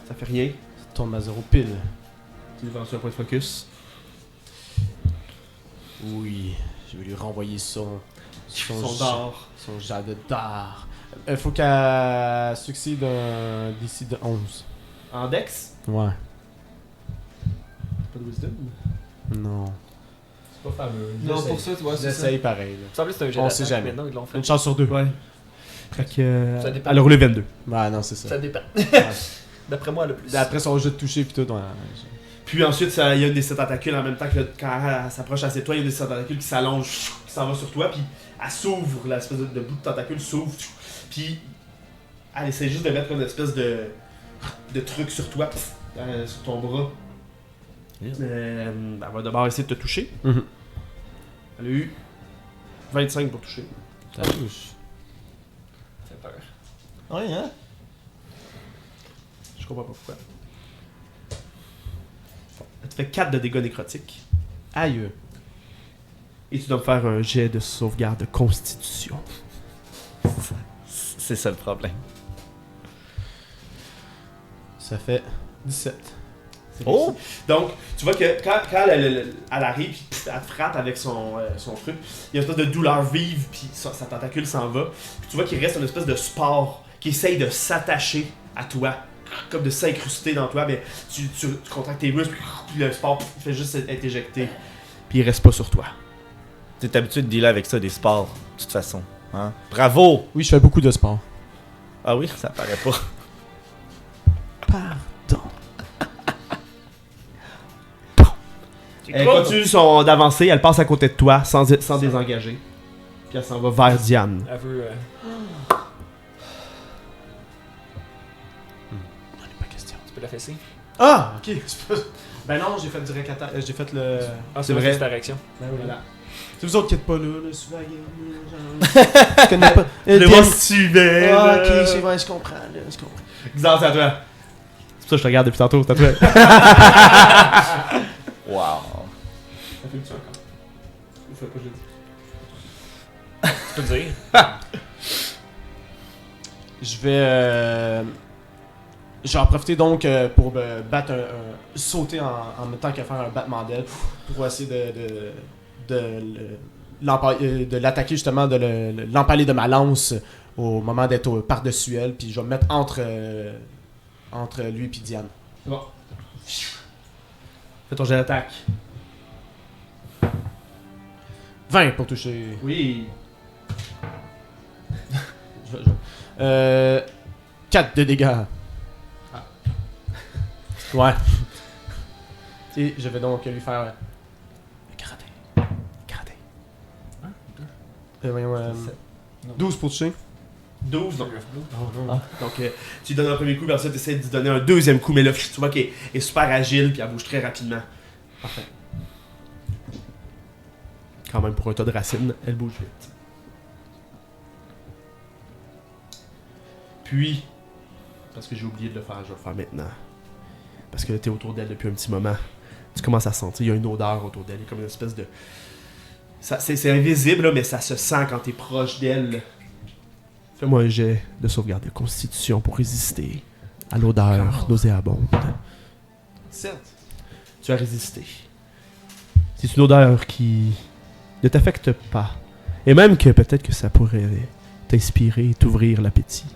Ça fait rien. Ça tombe à 0 pile. Tu lui vends sur un point de focus. Oui, je vais lui renvoyer son d'or. son jade d'art. Il faut qu'elle succède d'un DC de 11. En dex, Ouais. pas de wisdom. Non. C'est pas fameux. Non, pour ça, tu vois, J'essaye pareil. Là. Il semblait que c'était un jet On d'attaque, sait jamais. Maintenant, ils l'ont fait. Une chance sur deux. Ouais. Fait que. Ça dépend. Elle a roulé 22. Ouais, non, c'est ça. Ça dépend. D'après moi, le plus. Après son jeu de toucher pis tout, ouais. Puis ensuite, il y a une des 7 tentacules en même temps que quand elle s'approche assez de toi, il y a une des 7 tentacules qui s'allonge, qui s'en va sur toi, puis elle s'ouvre, l'espèce de bout de tentacule s'ouvre, puis elle essaie juste de mettre une espèce de truc sur toi, sur ton bras. Yeah. Elle va d'abord essayer de te toucher. Mhm. Elle a eu 25 pour toucher. Ça touche. Ça fait peur. Oui, hein? Je comprends pas pourquoi. Elle te fait 4 de dégâts nécrotiques. Aïe. Et tu dois me faire un jet de sauvegarde de constitution. C'est ça le problème. Ça fait 17. C'est Oh! réussi. Donc, tu vois que quand elle arrive, puis elle te frappe avec son truc, il y a une espèce de douleur vive, puis sa tentacule s'en va. Puis tu vois qu'il reste une espèce de spore qui essaye de s'attacher à toi, comme de s'incruster dans toi, mais tu contractes tes muscles, puis le spore fait juste être éjecté. Puis il reste pas sur toi. T'es habitué de dealer avec ça, des sports, de toute façon. Hein? Bravo! Oui, je fais beaucoup de sport. Ah oui, ça paraît pas. Pardon. Elle continue d'avancer, elle passe à côté de toi sans désengager. Puis elle s'en va vers Diane. Elle veut. On n'est pas question. Tu peux la fesser. Ah, ok. Ben non, j'ai fait direct attaque. J'ai fait le. Ah, c'est vrai. C'est ta réaction. Ben oui. Voilà. C'est vous autres qui êtes pas là, le Suvagan. Je connais pas. Je les vois si tu veux. Ah, ok, c'est vrai, je comprends, là, je comprends. Xander, c'est à toi. C'est pour ça que je te regarde depuis tantôt, c'est à toi. Wow. Ça fait que tu encore. Je fais pas, je dis. Tu peux le dire. Je vais en profiter donc pour battre sauter en même temps qu'à faire un battement d'aile pour essayer de l'attaquer justement, de l'empaler de ma lance au moment d'être par-dessus elle, puis je vais me mettre entre lui et Diane. Bon. Fais ton jet d'attaque. 20 pour toucher. Oui. 4 de dégâts. Ouais. Et je vais donc lui faire. Karaté. Voyons, 12 pour toucher. 12, donc. Donc, tu lui donnes un premier coup, puis après ça, tu essaies de lui donner un deuxième coup, mais là, tu vois qu'elle est super agile, puis elle bouge très rapidement. Parfait. Quand même, pour un tas de racines, elle bouge vite. Puis, parce que j'ai oublié de le faire, je vais le faire maintenant. Parce que t'es autour d'elle depuis un petit moment. Tu commences à sentir, il y a une odeur autour d'elle, il y a comme une espèce de... C'est invisible, là, mais ça se sent quand t'es proche d'elle. Fais-moi un jet de sauvegarde de constitution pour résister à l'odeur nauséabonde. Certes. Tu as résisté. C'est une odeur qui ne t'affecte pas. Et même que peut-être que ça pourrait t'inspirer et t'ouvrir l'appétit.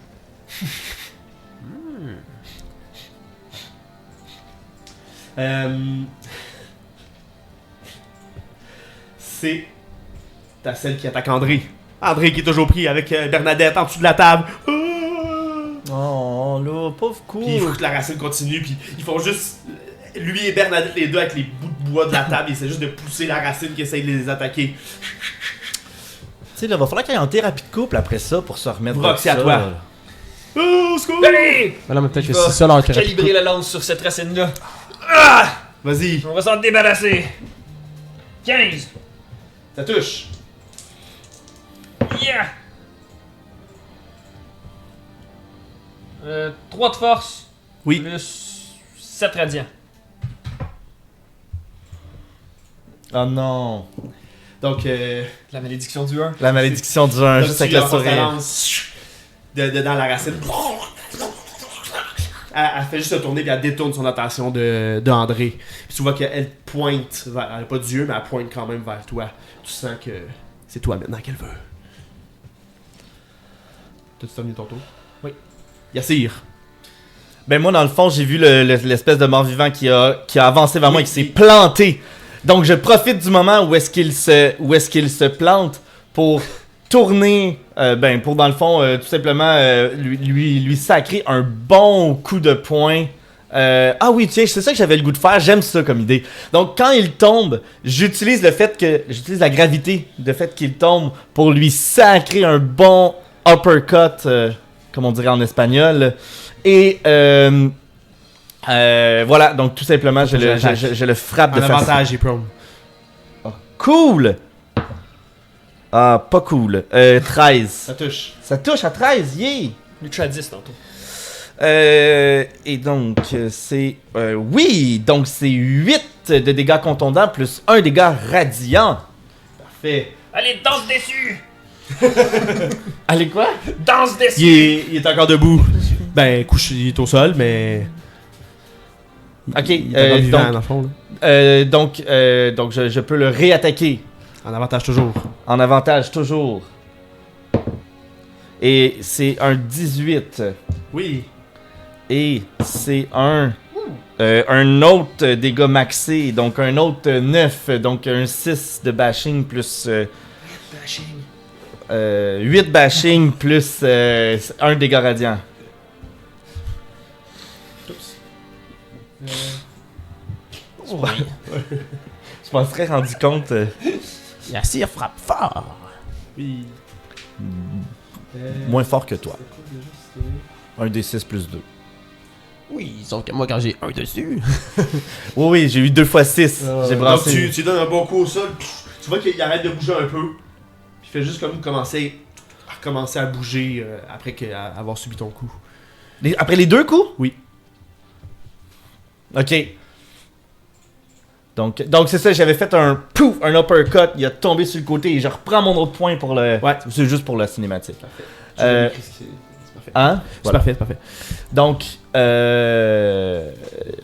C'est ta celle qui attaque André. André qui est toujours pris avec Bernadette en dessous de la table. Oh là, pauvre coup. Puis il faut que la racine continue, puis ils font juste... Lui et Bernadette, les deux, avec les bouts de bois de la table, ils essaient juste de pousser la racine qui essaye de les attaquer. Tu sais, là, va falloir qu'il y ait en thérapie de couple après ça pour se remettre Brock, de c'est à ça, toi. là. Oh, secours! Allez! Mais non, mais peut-être Je que vais c'est ça leur thérapie. calibrer la lance sur cette racine-là. Vas-y, On va s'en débarrasser. 15. ça touche. Yeah! 3 de force. Oui. Plus 7 radiants. Oh non. Donc, La malédiction du 1. La malédiction du 1, juste avec le sourire. Dans la racine. Elle fait juste se tourner et elle détourne son attention de André. Puis tu vois qu'elle pointe vers... Elle n'a pas d'yeux, mais elle pointe quand même vers toi. Tu sens que c'est toi maintenant qu'elle veut. T'as-tu terminé ton tour? Oui. Yassir. Ben moi, dans le fond, j'ai vu l'espèce de mort-vivant qui a avancé vers moi et qui s'est planté. Donc je profite du moment où est-ce qu'il se plante pour tourner, pour dans le fond, tout simplement lui sacrer un bon coup de poing. Ah oui, tiens, c'est ça que j'avais le goût de faire, j'aime ça comme idée. Donc quand il tombe, j'utilise la gravité du fait qu'il tombe pour lui sacrer un bon uppercut, comme on dirait en espagnol. Et voilà, donc tout simplement, je le frappe En de façon... avantage, et prone. Cool! Ah, pas cool. 13. Ça touche. Ça touche à 13, yeah! Lui, tu as 10 tantôt. Et donc, c'est... oui! Donc, c'est 8 de dégâts contondants plus 1 dégât radiant. Parfait. Allez, danse dessus! Allez, quoi? Danse dessus! Il est encore debout. Ben, couché, il est au sol, mais... Ok, il est encore vivant, dans le fond, là. donc, je peux le réattaquer. En avantage toujours. En avantage, toujours. Et c'est un 18. Oui. Et c'est un autre dégât maxé, donc un autre 9, donc un 6 de bashing plus... 8 bashing plus 1 dégât radiant. Je m'en serais rendu compte. Yassir frappe fort. Oui. Moins fort que toi. Un D6 plus 2. Oui, sauf que moi, quand j'ai un dessus. Oui, j'ai eu 2 fois 6. J'ai Donc brassé. tu donnes un bon coup au sol, tu vois qu'il arrête de bouger un peu, puis il fait juste comme commencer à bouger après avoir subi ton coup. Après les 2 coups? Oui. Ok. Donc c'est ça, j'avais fait un pouf, un uppercut, il a tombé sur le côté et je reprends mon autre point pour le... Ouais. C'est juste pour la cinématique. C'est parfait. Hein? C'est Voilà. parfait, c'est parfait. Donc,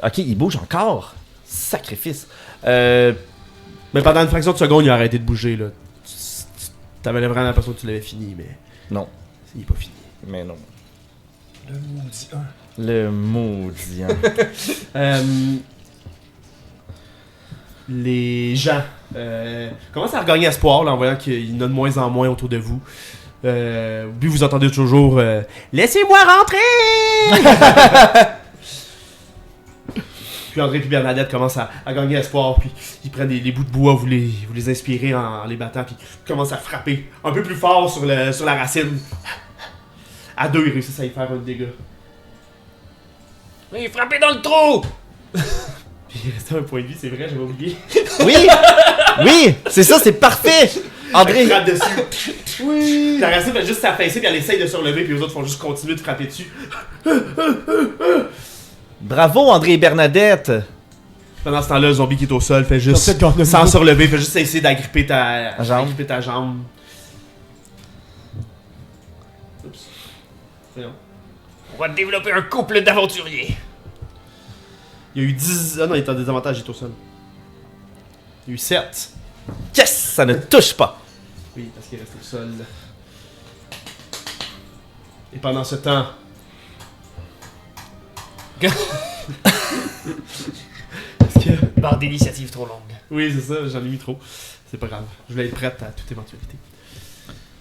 ok, il bouge encore. Sacrifice. Mais pendant une fraction de seconde, il a arrêté de bouger, là. T'avais vraiment l'impression que tu l'avais fini, mais... Non. Il est pas fini. Mais non. Le maudit 1. Le maudit. Les gens commencent à regagner espoir là, en voyant qu'il y en a de moins en moins autour de vous. Puis vous entendez toujours laissez-moi rentrer! Puis André et Bernadette commencent à gagner espoir, puis ils prennent des bouts de bois, vous les inspirez en les battant, puis ils commencent à frapper un peu plus fort sur la racine. À deux, ils réussissent à y faire un dégât. Mais frappez dans le trou! Puis il restait un point de vie, c'est vrai, j'avais oublié. Oui! Oui! C'est ça, c'est parfait! André! Elle frappe dessus. Oui! La racine fait juste s'affaisser, puis elle essaye de se relever, puis les autres font juste continuer de frapper dessus. Bravo, André et Bernadette! Pendant ce temps-là, le zombie qui est au sol fait juste, peut-être qu'on a sans beaucoup. se relever, fait juste essayer d'agripper ta jambe. agripper ta jambe. Oups. Voyons. On va développer un couple d'aventuriers. Il y a eu 10... Ah non, il est en désavantage, il est au sol. Il y a eu 7. Yes! Ça ne touche pas! Oui, parce qu'il est resté au sol. Et pendant ce temps... Est-ce que... Barre d'initiative trop longue. Oui, c'est ça, j'en ai mis trop. C'est pas grave, je voulais être prête à toute éventualité.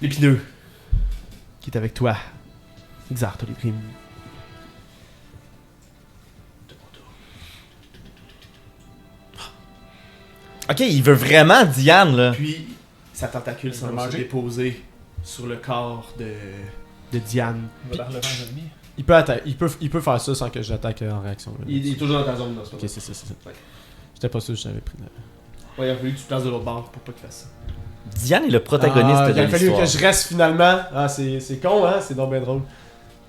L'épineux, qui est avec toi. Xar, les primes. Ok, il veut vraiment Diane, là. Puis, sa tentacule s'en veut va se manger. déposer sur le corps de Diane. On va relever un ennemi. Il peut faire ça sans que j'attaque en réaction. là. Il est toujours dans ta zone, là, ce Ok, moment. c'est ça. Ouais. J'étais pas sûr que j'avais pris. Ouais, il a fallu que tu te places de l'autre bord pour pas qu'il fasse ça. Diane est le protagoniste Il de a fallu l'histoire. que je reste finalement. Ah, c'est con, hein? C'est donc bien drôle.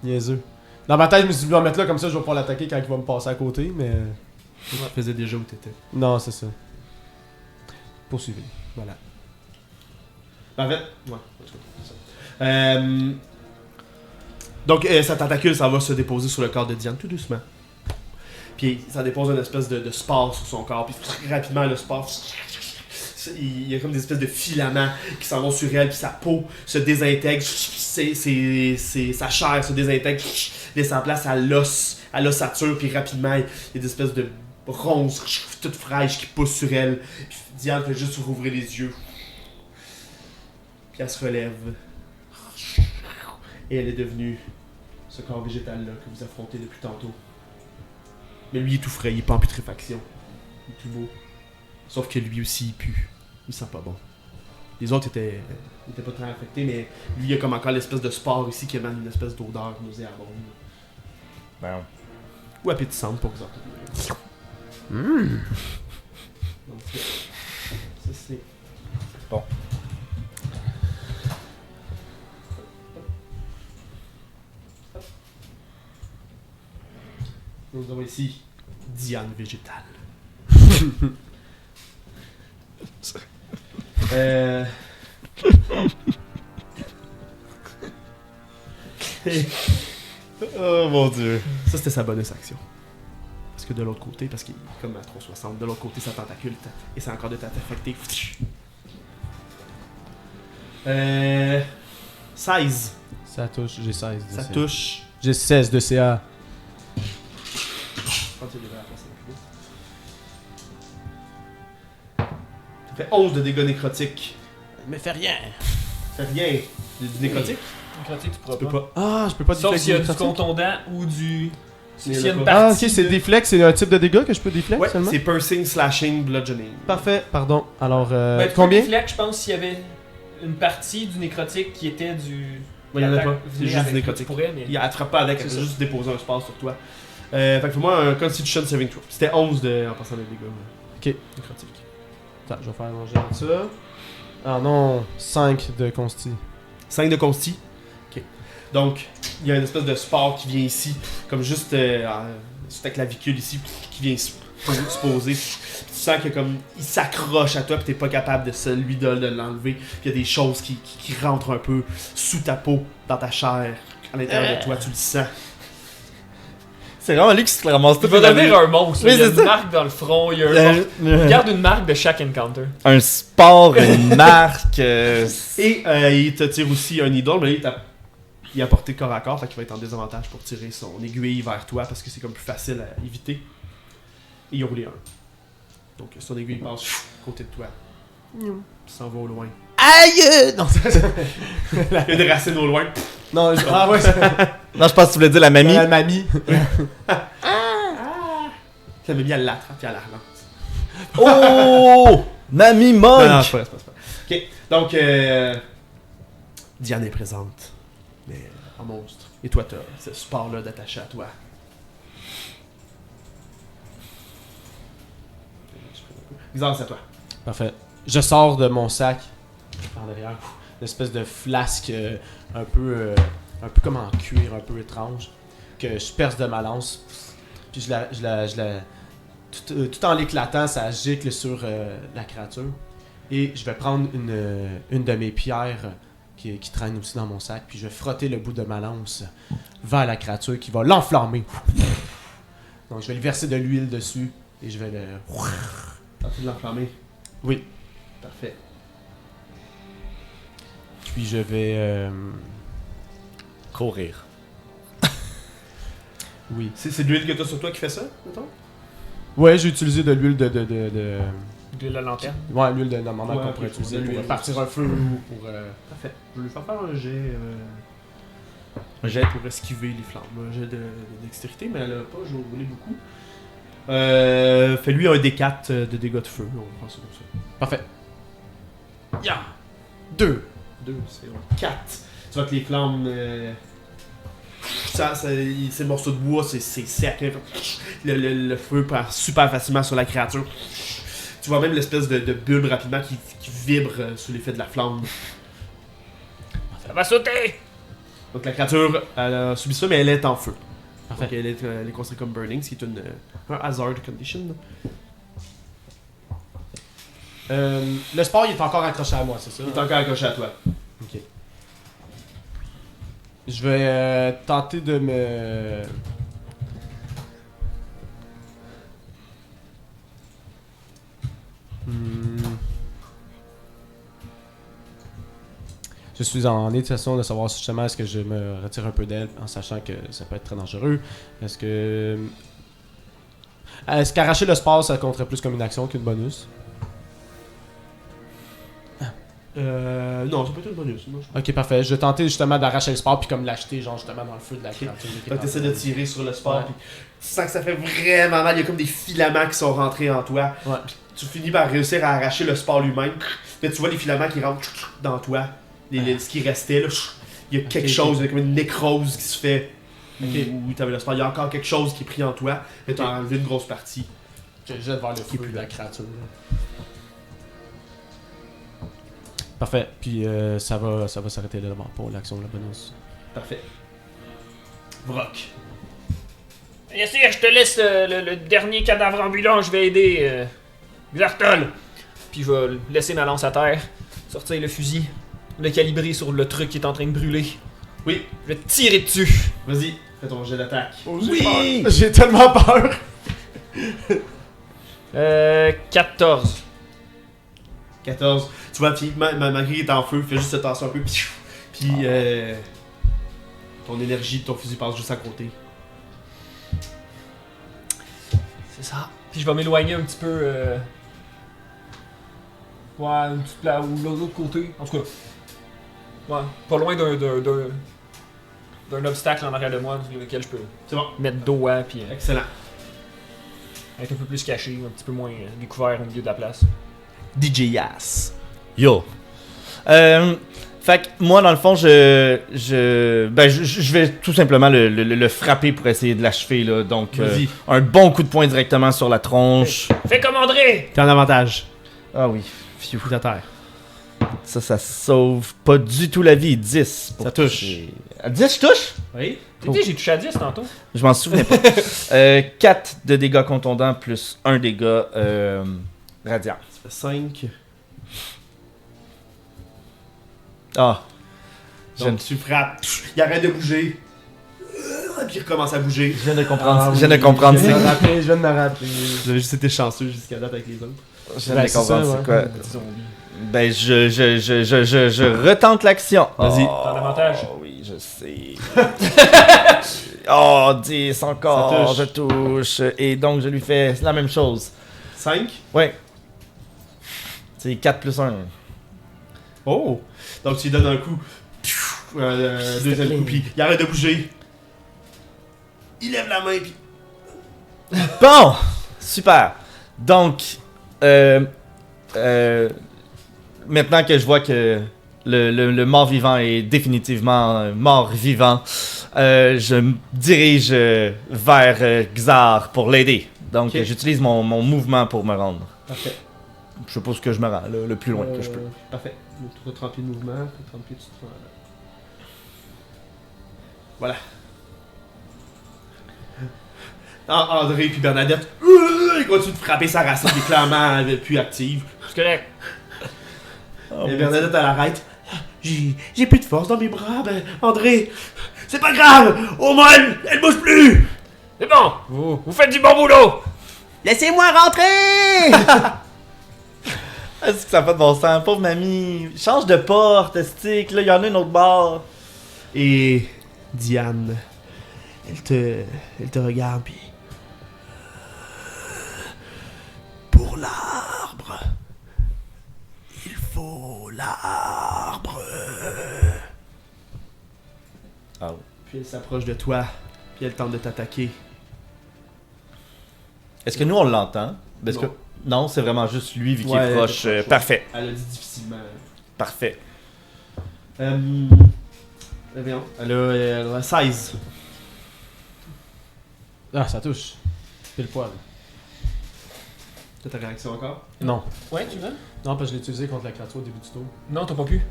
Niaiseux. Dans ma tête, je me suis dit, en mettre là, comme ça, je vais pouvoir l'attaquer quand il va me passer à côté, mais. Tu faisais déjà où t'étais. Non, c'est ça. Poursuivez. Voilà. En fait, ouais, en tout cas, c'est ça. Donc, sa tentacule, ça va se déposer sur le corps de Diane tout doucement. Puis, ça dépose une espèce de spore sur son corps. Puis, très rapidement, le spore, il y a comme des espèces de filaments qui s'en vont sur elle. Puis, sa peau se désintègre. Sa chair se désintègre. Laisse en place à l'os, à l'ossature. Puis, rapidement, il y a des espèces de ronces toutes fraîches qui poussent sur elle. Puis, Diane fait juste rouvrir les yeux. Puis, elle se relève. Et elle est devenue ce corps végétal-là que vous affrontez depuis tantôt. Mais lui, il est tout frais, il est pas en putréfaction. Il est tout beau. Sauf que lui aussi, il pue. Il sent pas bon. Les autres étaient pas très affectés, mais lui, il a comme encore l'espèce de sport ici qui émane une espèce d'odeur nauséabonde. Ben, Ou appétissante pour vous entendre. Donc, ça c'est... Bon. Nous avons ici Diane végétale. oh mon dieu. Ça, c'était sa bonus action. Parce que de l'autre côté, parce qu'il est comme à 360, de l'autre côté, sa tentacule, et c'est encore de t'affecter. 16. Ça touche, j'ai 16. de Ça CA. touche. J'ai 16 de CA. Je pense qu'il devrait avoir ça. Ça fait 11 de dégâts nécrotiques. Il me fait rien. Ça fait rien. Du nécrotique? Nécrotique, tu pourras Tu peux pas. pas. Ah, je peux pas Sauf déflecter s'il y a le du critique. contondant ou du. C'est S'il y a le une cas. Ah, partie ok, c'est de- déflex, c'est un type de dégâts que je peux déflex Ouais, seulement? c'est piercing, slashing, bludgeoning. Parfait, pardon. Alors, Ben, tu peux combien? déflect, je pense, s'il y avait une partie du nécrotique qui était du. Ouais, il y en a l'attaque pas. C'est venait juste avec, du nécrotique. tu pourrais, mais. Il attrape pas avec, elle C'est peut ça. juste déposer un spell sur toi. Fait que fais-moi un Constitution saving throw. C'était 11 en passant les dégâts. Ok. Nécrotique. Attends, je vais faire manger de ça. Ah non, 5 de consti. 5 de consti. Ok. Donc, il y a une espèce de sport qui vient ici, comme juste sur ta clavicule ici, qui vient se poser. Puis tu sens que comme il s'accroche à toi, puis t'es pas capable de l'enlever. Puis il y a des choses qui rentrent un peu sous ta peau, dans ta chair, à l'intérieur de toi, tu le sens. C'est vraiment lui qui se ramasse Il tout va devenir un monstre. Oui, Il y a c'est une ça. marque dans le front. Il y a il garde une marque de chaque encounter. Un sport, une marque. Et il te tire aussi un idole, mais il a porté corps à corps, fait qu'il va être en désavantage pour tirer son aiguille vers toi parce que c'est comme plus facile à éviter. Et il a roulé un. Donc son aiguille passe à côté de toi. Il s'en va au loin. Aïe! Non, Il y a des racines au loin. Non, ah ouais, c'est Non, je pense que tu voulais dire la mamie. la mamie. La mamie, elle l'attrape et elle la relance. Oh! Mamie Non, manque! c'est pas. Ok, donc Diane est présente, mais en monstre. Et toi, t'as ce support-là d'attacher à toi. Bizarre, c'est à toi. Parfait. Je sors de mon sac, en derrière, une espèce de flasque un peu comme en cuir, un peu étrange, que je perce de ma lance. Puis je la tout en l'éclatant, ça gicle sur la créature. Et je vais prendre une de mes pierres qui traîne aussi dans mon sac, puis je vais frotter le bout de ma lance vers la créature qui va l'enflammer. Donc je vais lui verser de l'huile dessus et je vais le... T'as de l'enflammer? Oui. Parfait. Puis je vais... Courir. Oui. C'est de l'huile que t'as sur toi qui fait ça, mettons? Ouais, j'ai utilisé de l'huile de... De la lanterne. Ouais, l'huile de normalement Ouais, qu'on ok, pourrait utiliser de pour l'huile. partir un feu ou pour... Parfait. Je vais lui faire un jet. Un jet. Pour esquiver les flammes. Un jet de dextérité, mais elle a pas roulé beaucoup. Fais-lui un D4 de dégâts de feu. On prend ça comme ça. Parfait. Ya! 2. 2, c'est 4. Tu vois que les flammes. Ces morceaux de bois, c'est sec. Hein. Le feu part super facilement sur la créature. Tu vois même l'espèce de bulbe rapidement qui vibre sous l'effet de la flamme. Ça va sauter! Donc la créature, elle a subi ça, mais elle est en feu. Parfait. Donc elle est considérée comme burning, ce qui est un hazard condition. Le sport, il est encore accroché à moi, c'est ça? Il est encore accroché à toi. Ok. Je vais tenter de me... Je suis en hésitation de savoir justement est-ce que je me retire un peu d'elle en sachant que ça peut être très dangereux. Est-ce qu'arracher le sport, ça compterait plus comme une action qu'une bonus? Non, ça peut être une bonus. Moi, je... Ok, parfait. Je vais tenter justement d'arracher le sport puis comme l'acheter genre justement dans le feu de la créature. Donc t'essaies de tirer sur le sport, Ouais. puis tu sens que ça fait vraiment mal. Il y a comme des filaments qui sont rentrés en toi. Ouais. Tu finis par réussir à arracher le sport lui-même, mais tu vois les filaments qui rentrent dans toi. Ce qui restait là. Il y a quelque Ok, chose, il y a comme une nécrose qui se fait. Ok. Où t'avais le sport. Il y a encore quelque chose qui est pris en toi, mais t'as enlevé une grosse partie. Je jette vers le Qui est feu plus de la là. créature. Parfait. Puis ça va s'arrêter là pour l'action de la bonus. Parfait. Brock. Yassir, je te laisse le dernier cadavre ambulant, je vais aider Xartol. Puis je vais laisser ma lance à terre, sortir le fusil, le calibrer sur le truc qui est en train de brûler. Oui, Je vais tirer dessus. vas-y, fais ton jet d'attaque. Oui! J'ai tellement peur! 14. 14. Tu vois, puis malgré qu'il est en feu, il fait juste se tasser un peu. Puis ton énergie de ton fusil passe juste à côté. C'est ça. Puis je vais m'éloigner un petit peu. Ouais, une petite place ou de l'autre côté. En tout cas. Ouais, pas loin d'un obstacle en arrière de moi sur lequel je peux C'est bon. mettre dos à, puis Excellent. être un peu plus caché, un petit peu moins découvert au milieu de la place. DJ Yass. Yo. Fait que moi, dans le fond, je vais tout simplement le frapper pour essayer de l'achever, là. Donc, Vas-y. un bon coup de poing directement sur la tronche. Fais comme André! T'es en avantage. Ah oui. Fiu à terre. Ça sauve pas du tout la vie. 10. pour Ça touche. toucher. À 10, je touche? Oui. Tu dis, j'ai touché à 10 tantôt. Je m'en souvenais pas. 4 de dégâts contondants plus 1 dégât radiant. Ça fait 5. Ah. Donc tu frappes, il arrête de bouger. Puis il recommence à bouger. Je viens de comprendre. Ah je viens de oui, comprendre Je viens de c'est me rappeler, je viens de me rappeler. Vous avez juste été chanceux jusqu'à date avec les autres. Je viens Ouais, de c'est comprendre ça, c'est ouais. quoi. Petit zombie. Ben, je retente l'action. Vas-y. T'as l'avantage. Oh, oui, je sais. Oh, 10 encore, Ça je touche. Et donc, je lui fais la même chose. 5. Ouais. C'est 4 plus 1. Oh! Donc tu lui donnes un coup. Deuxième coup, puis il arrête de bouger. Il lève la main, puis. Bon! Super. Donc, maintenant que je vois que le mort-vivant est définitivement mort-vivant, je me dirige vers Xar pour l'aider. Donc, Ok. j'utilise mon mouvement pour me rendre. Parfait. Je suppose que je me rends le plus loin que je peux. Parfait. Donc, tu as 30 pieds de mouvement, 30 pieds, tu te rends là. Voilà. André puis Bernadette, ils continuent de frapper sa racine qui est clairement plus active. C'est correct. Et Bernadette, elle arrête. J'ai plus de force dans mes bras, ben, André. C'est pas grave, au moins elle bouge plus. C'est bon, vous faites du bon boulot. Laissez-moi rentrer! Est-ce que ça n'a pas de bon sens? Pauvre mamie. Change de porte, stick. Là, il y en a une autre barre. Et Diane, elle te regarde, puis... Pour l'arbre, il faut l'arbre. Ah. Puis elle s'approche de toi, puis elle tente de t'attaquer. Est-ce que nous, on l'entend? Parce Non. que... Non, c'est vraiment juste lui, vu qu'il Ouais, est proche. elle est proche, ouais. Parfait. Elle a dit difficilement. Parfait. Voyons, elle a 16. Ah, ça touche. Pile poil. T'as ta réaction encore? Non. Ouais, tu veux? Non, parce que je l'ai utilisé contre la créature au début du tour. Non, t'as pas pu.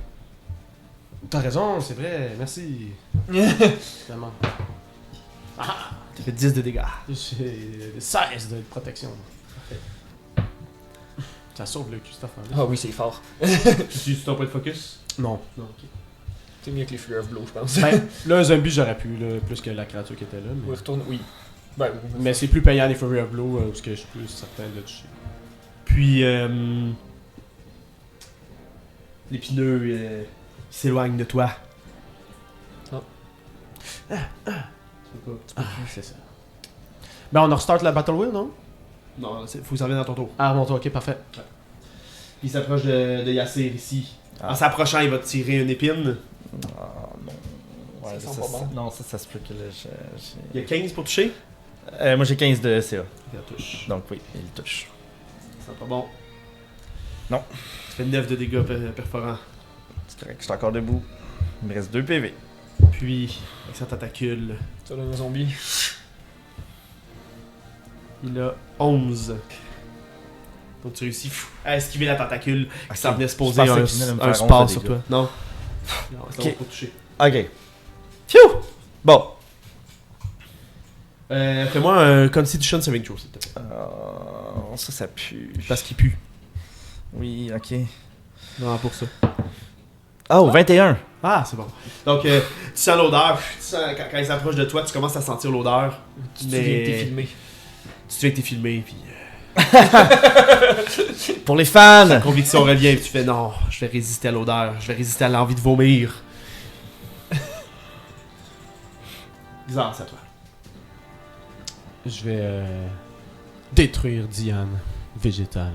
T'as raison, c'est vrai, merci. Vraiment. T'as fait 10 de dégâts. J'ai 16 de protection. Parfait. Ça sauve le cul, cette affaire-là. Ah oui, c'est fort. Tu utilises ton point de focus? Non. Non, ok. C'est mieux que les Fury of Blow, je pense. Ben, là, un zombie, j'aurais pu, là, plus que la créature qui était là. Oui, Mais, retourne, oui. Ben, oui. mais c'est plus payant les Fury of Blow, parce que je suis plus certain de le toucher. Puis, l'épineux s'éloigne de toi. Ah. C'est ça. Ben, on restart la Battle Wheel, non? Non, faut s'en venir dans ton tour. Ah, mon tour, ok, parfait. Il s'approche de Yassir ici. Ah. En s'approchant, il va te tirer une épine. Ah, non. Ouais, Ça sent pas bon. Non, ça se peut que là, Il y a 15 pour toucher. moi, j'ai 15 de CA. Il touche. Donc, oui, il touche. Ça sent pas bon. Non. Tu fais 9 de dégâts perforants. C'est correct, je suis encore debout. Il me reste 2 PV. Puis, avec sa tentacule, Ça donne un zombie. il a 11. Donc tu réussis à esquiver la tentacule qui s'en venait se poser Je pensais un qu'il venait de me faire 11 sport de sur dégâts. toi. Non. Non, c'est Ok. bon pour toucher. Ok. Phew! Bon. Fais-moi un Constitution Saving Throw, s'il te plaît. Ça pue. Parce qu'il pue. Oui, ok. Non, pour ça. Oh, 21. Ah, c'est bon. Donc, tu sens l'odeur. Tu sens, quand il s'approche de toi, tu commences à sentir l'odeur. Tu te souviens que t'es filmé. Tu te souviens que t'es filmé, puis Pour les fans! la conviction revient, puis tu fais non, je vais résister à l'odeur, je vais résister à l'envie de vomir. Bizarre, c'est à toi. Je vais détruire Diane végétale.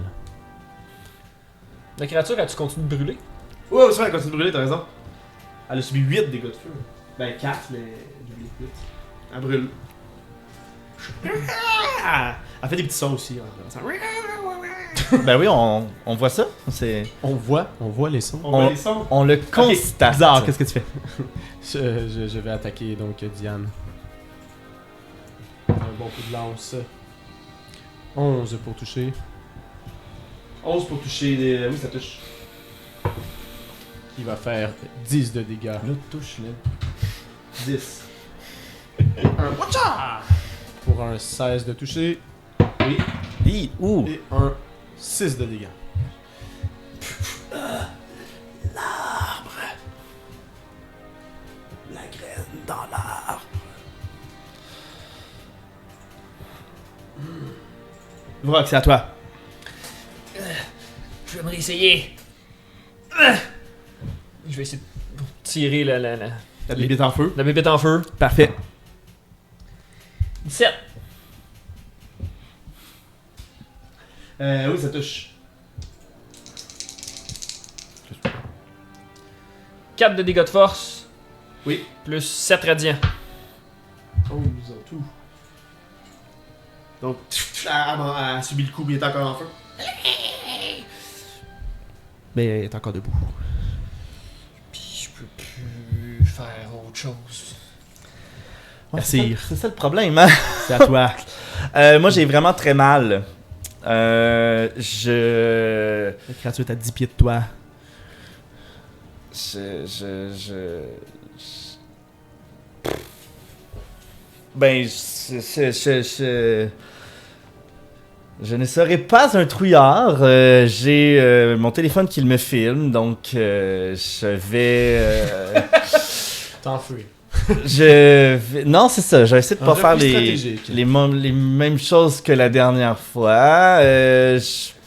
La créature, as-tu continué de brûler? Ouais, c'est vrai, elle continue de brûler, t'as raison. Elle a subi 8 dégâts de feu. Ben 4, mais j'ai oublié 8. Elle brûle. Elle fait des petits sons aussi. Ben oui, on voit ça. On voit les sons. On voit les sons. On le constate. Bizarre, qu'est-ce que tu fais? Je vais attaquer donc Diane. Un bon coup de lance. 11 pour toucher. 11 pour toucher. Oui, ça touche. Il va faire 10 de dégâts. Là, touche, là. 10. Pour un 16 de toucher. Oui. Hi, ouh. Et un 6 de dégâts. Vrock, c'est à toi. Je vais me réessayer. Je vais essayer de tirer La bébête en feu. la bébête en feu. Parfait. 17. Oui, ça touche. 4 de dégâts de force. Oui. Plus 7 radiants. Oh, ils ont tout. Donc, elle a subi le coup, mais il est encore en feu. Mais elle est encore debout. Puis je peux plus faire autre chose. Merci. C'est ça le problème, hein? C'est à toi. Moi, j'ai vraiment très mal. La créature est à 10 pieds de toi. Ben, je ne serai pas un trouillard. J'ai mon téléphone qui me filme, donc je vais... T'enfuir. Non, c'est ça. Je vais essayer de pas Un faire repli les stratégique. les mêmes choses que la dernière fois.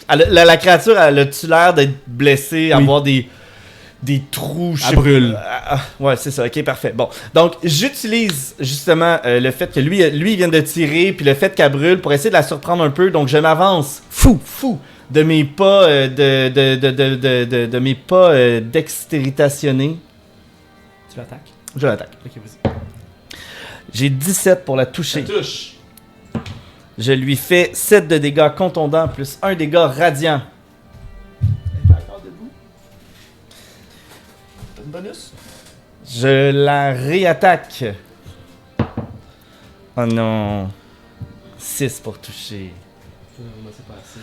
La créature, elle a-tu l'air d'être blessée, Oui. avoir des trous? je sais Elle pas. brûle. Ouais, c'est ça. Ok, parfait. Bon, donc j'utilise justement le fait que lui il vient de tirer, puis le fait qu'elle brûle pour essayer de la surprendre un peu. Donc je m'avance fou de mes pas de mes pas dextéritationné. Tu l'attaques? Je l'attaque. Ok, vas-y. J'ai 17 pour la Ça toucher. touche. Je lui fais 7 de dégâts contondants plus 1 dégât radiant. Elle est encore debout. T'as une bonus? Je la réattaque. Oh non. 6 pour toucher. C'est pas assez.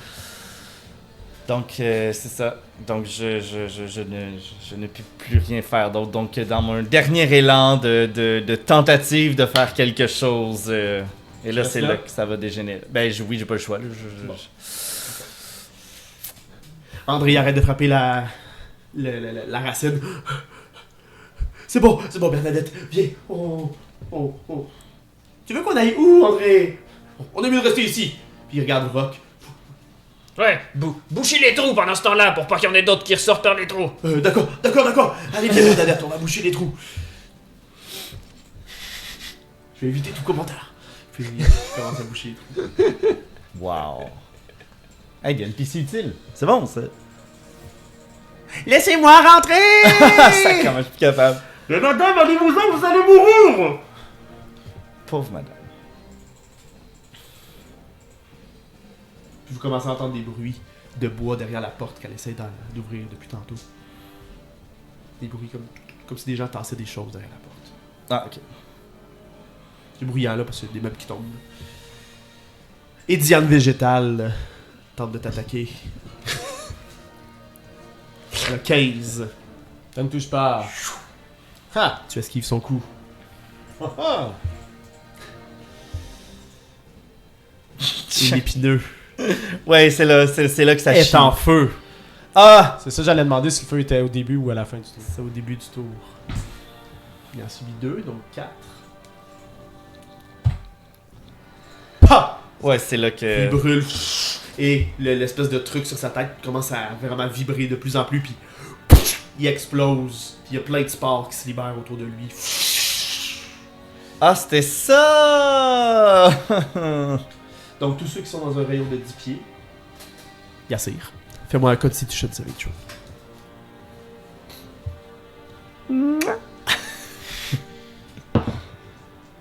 Donc, c'est ça. Donc, je ne peux plus rien faire d'autre. Donc, dans mon dernier élan de tentative de faire quelque chose, et là, c'est là que ça va dégénérer. Ben, oui, j'ai pas le choix. Là. Bon. André arrête de frapper la racine. C'est bon, Bernadette. Viens. Oh. Tu veux qu'on aille où, André? On est mieux de rester ici. Puis il regarde Vrock. Ouais, bouchez les trous pendant ce temps-là pour pas qu'il y en ait d'autres qui ressortent par les trous. D'accord. Allez, viens, Bernadette, on va boucher les trous. Je vais éviter tout commentaire. Puis il commence à boucher les trous. Wow. Hey, il y a une piste utile. C'est bon, ça. Laissez-moi rentrer! Ça, comment je suis capable. Mais madame, allez-vous-en, vous allez mourir! Pauvre madame. Puis vous commencez à entendre des bruits de bois derrière la porte qu'elle essaie d'ouvrir depuis tantôt. Des bruits comme si des gens tassaient des choses derrière la porte. Ah, ok. C'est bruyant là parce qu'il y a des meubles qui tombent. Et Diane Végétale tente de t'attaquer. Le 15. Ça ne touche pas. Ha! Tu esquives son coup. Ah! Et l'épineux Ouais, c'est là que ça est chie. en feu. Ah! C'est ça, j'allais demander si le feu était au début ou à la fin du tour. C'est au début du tour. Il en subit 2, donc 4. Pa! Ouais, c'est là Il que... brûle. Et l'espèce de truc sur sa tête commence à vraiment vibrer de plus en plus. Puis il explose. Puis il y a plein de spores qui se libèrent autour de lui. Ah, c'était ça! Donc tous ceux qui sont dans un rayon de 10 pieds. Yassir. Fais-moi un Constitution saving throw.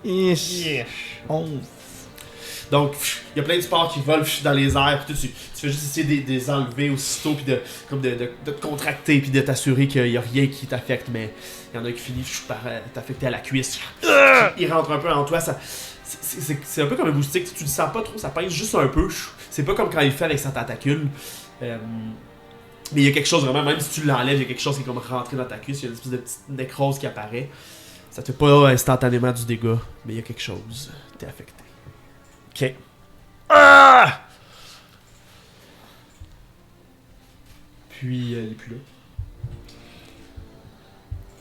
Ish. 11. Donc, il y a plein de spores qui volent dans les airs, puis tu fais juste essayer de les enlever aussitôt, puis de te contracter, puis de t'assurer qu'il n'y a rien qui t'affecte, mais il y en a qui finissent par t'affecter à la cuisse. Il rentre un peu en toi, c'est un peu comme un moustique, tu le sens pas trop, ça pince juste un peu. C'est pas comme quand il fait avec sa tentacule. Mais il y a quelque chose vraiment, même si tu l'enlèves, il y a quelque chose qui est comme rentré dans ta cuisse, il y a une espèce de petite nécrose qui apparaît. Ça te fait pas instantanément du dégât, mais il y a quelque chose, t'es affecté. Ok. Ah! Puis elle est plus là.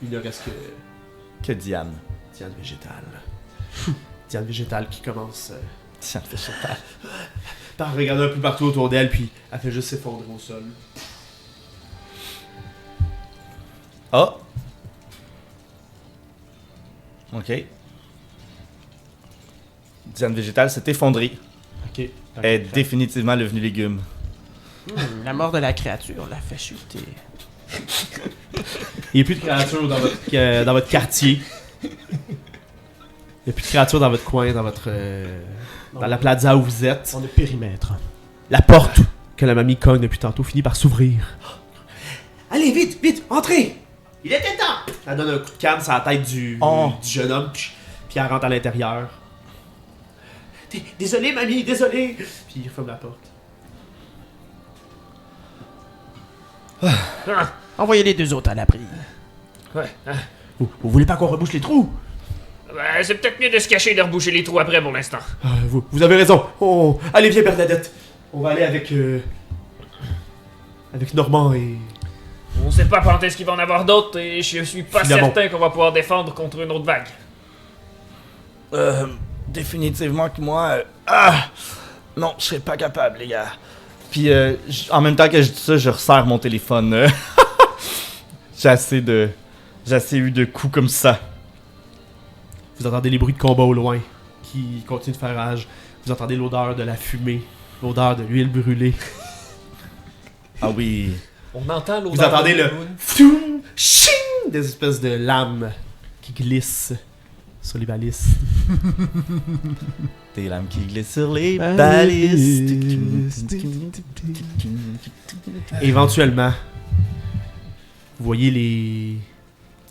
Il ne reste que Que Diane. Diane Végétale. Diane Végétale qui commence. Diane Végétale. par regarder un peu partout autour d'elle, puis elle fait juste s'effondrer au sol. Ah! Ok. Diane végétale s'est effondrée. Ok. Elle est définitivement devenue légume. La mort de la créature l'a fait chuter. Il n'y a plus de créatures dans votre quartier. Il n'y a plus de créatures dans votre coin, dans la plaza où vous êtes. On a périmètre. La porte que la mamie cogne depuis tantôt finit par s'ouvrir. Allez, vite, vite, entrez! Il était temps! Elle donne un coup de canne sur la tête du jeune homme, puis elle rentre à l'intérieur. Désolé, mamie, désolé! Puis il referme la porte. Envoyez les deux autres à l'abri. Ouais. Vous voulez pas qu'on rebouche les trous? Ben, c'est peut-être mieux de se cacher et de reboucher les trous après pour l'instant. Vous avez raison. Oh, allez, viens, Bernadette. On va aller avec Normand et... On sait pas quand est-ce qu'il va en avoir d'autres et je suis pas Finalement. certain qu'on va pouvoir défendre contre une autre vague. Définitivement que moi... non, je serais pas capable, les gars. Puis, en même temps que je dis ça, je resserre mon téléphone. J'ai assez eu de coups comme ça. Vous entendez les bruits de combat au loin qui continuent de faire rage. Vous entendez l'odeur de la fumée, l'odeur de l'huile brûlée. Ah oui. On entend l'odeur. Vous entendez de le foum, ching, des espèces de lames qui glissent sur les balises. Des lames qui glissent sur les balises. Éventuellement, vous voyez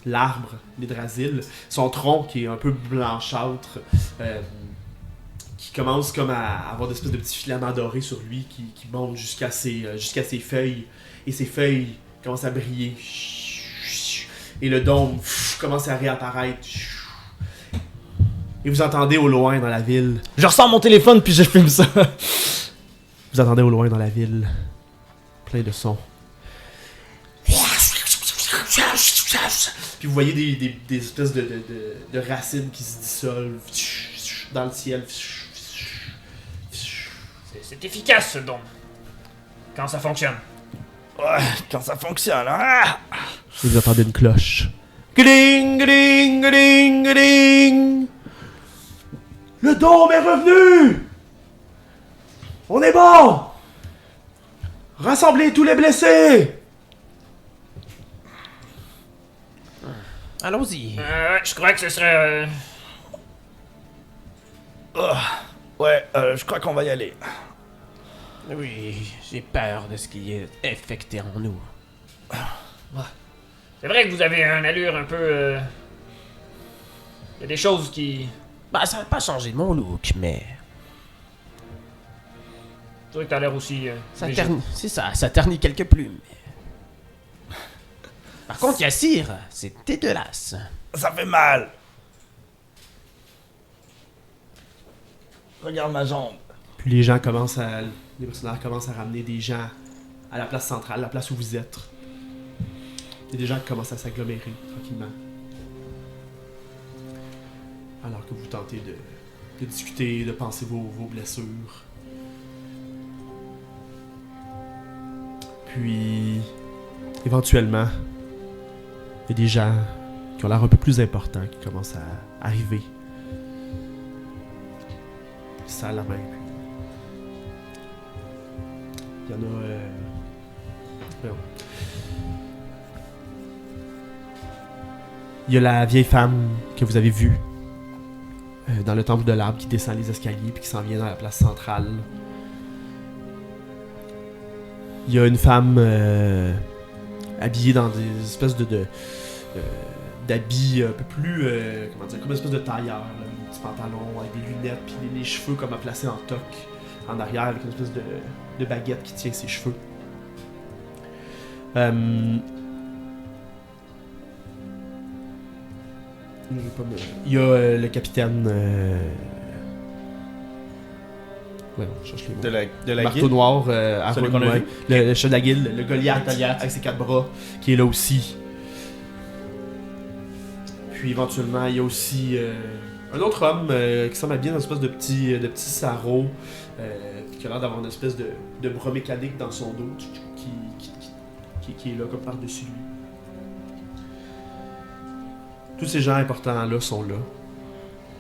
l'arbre, l'hydrasile, son tronc qui est un peu blanchâtre, qui commence comme à avoir des espèces de petits filaments dorés sur lui qui montent jusqu'à ses feuilles. Et ses feuilles commencent à briller. Et le dôme commence à réapparaître. Et vous entendez au loin dans la ville. Je ressors mon téléphone puis je filme ça. Vous entendez au loin dans la ville. Plein de sons. Puis vous voyez des espèces de racines qui se dissolvent dans le ciel. C'est efficace ce don. Quand ça fonctionne. Ouais, quand ça fonctionne, hein? Et vous entendez une cloche. Gling, gling, gling, gling. Le dôme est revenu! On est bon! Rassemblez tous les blessés! Allons-y. Je crois que ce serait... Ouais, je crois qu'on va y aller. Oui, j'ai peur de ce qui est infecté en nous. C'est vrai que vous avez une allure un peu... Il y a des choses qui... Bah, ça n'a pas changé mon look, mais... C'est vrai que t'as l'air aussi... Ça léger. ternit, c'est ça ternit quelques plumes. Par contre, Yassir, c'est dégueulasse. Ça fait mal. Regarde ma jambe. Puis les mercenaires commencent à ramener des gens à la place centrale, la place où vous êtes. Il y a des gens qui commencent à s'agglomérer tranquillement. Alors que vous tentez de discuter, de penser vos blessures. Puis, éventuellement, il y a des gens qui ont l'air un peu plus importants qui commencent à arriver. Ça à la main. Il y en a... voyons. Il y a la vieille femme que vous avez vue dans le temple de l'arbre qui descend les escaliers puis qui s'en vient dans la place centrale. Il y a une femme habillée dans des espèces d'habits un peu plus... comment dire, comme une espèce de tailleur, là, un petit pantalon avec des lunettes puis les cheveux comme à placer en toque en arrière avec une espèce de baguette qui tient ses cheveux. Il y a le capitaine... Ouais, on cherche les mots. De la Marteau guilde. noir, Celui Aaron, qu'on a ouais. vu. Le chef de la guilde, le Goliath, avec ses 4 bras, qui est là aussi. Puis éventuellement, il y a aussi Un autre homme qui semble bien dans une espèce de petit sarrau, qui a l'air d'avoir une espèce de bras mécanique dans son dos, qui est là comme par-dessus lui. Tous ces gens importants-là sont là.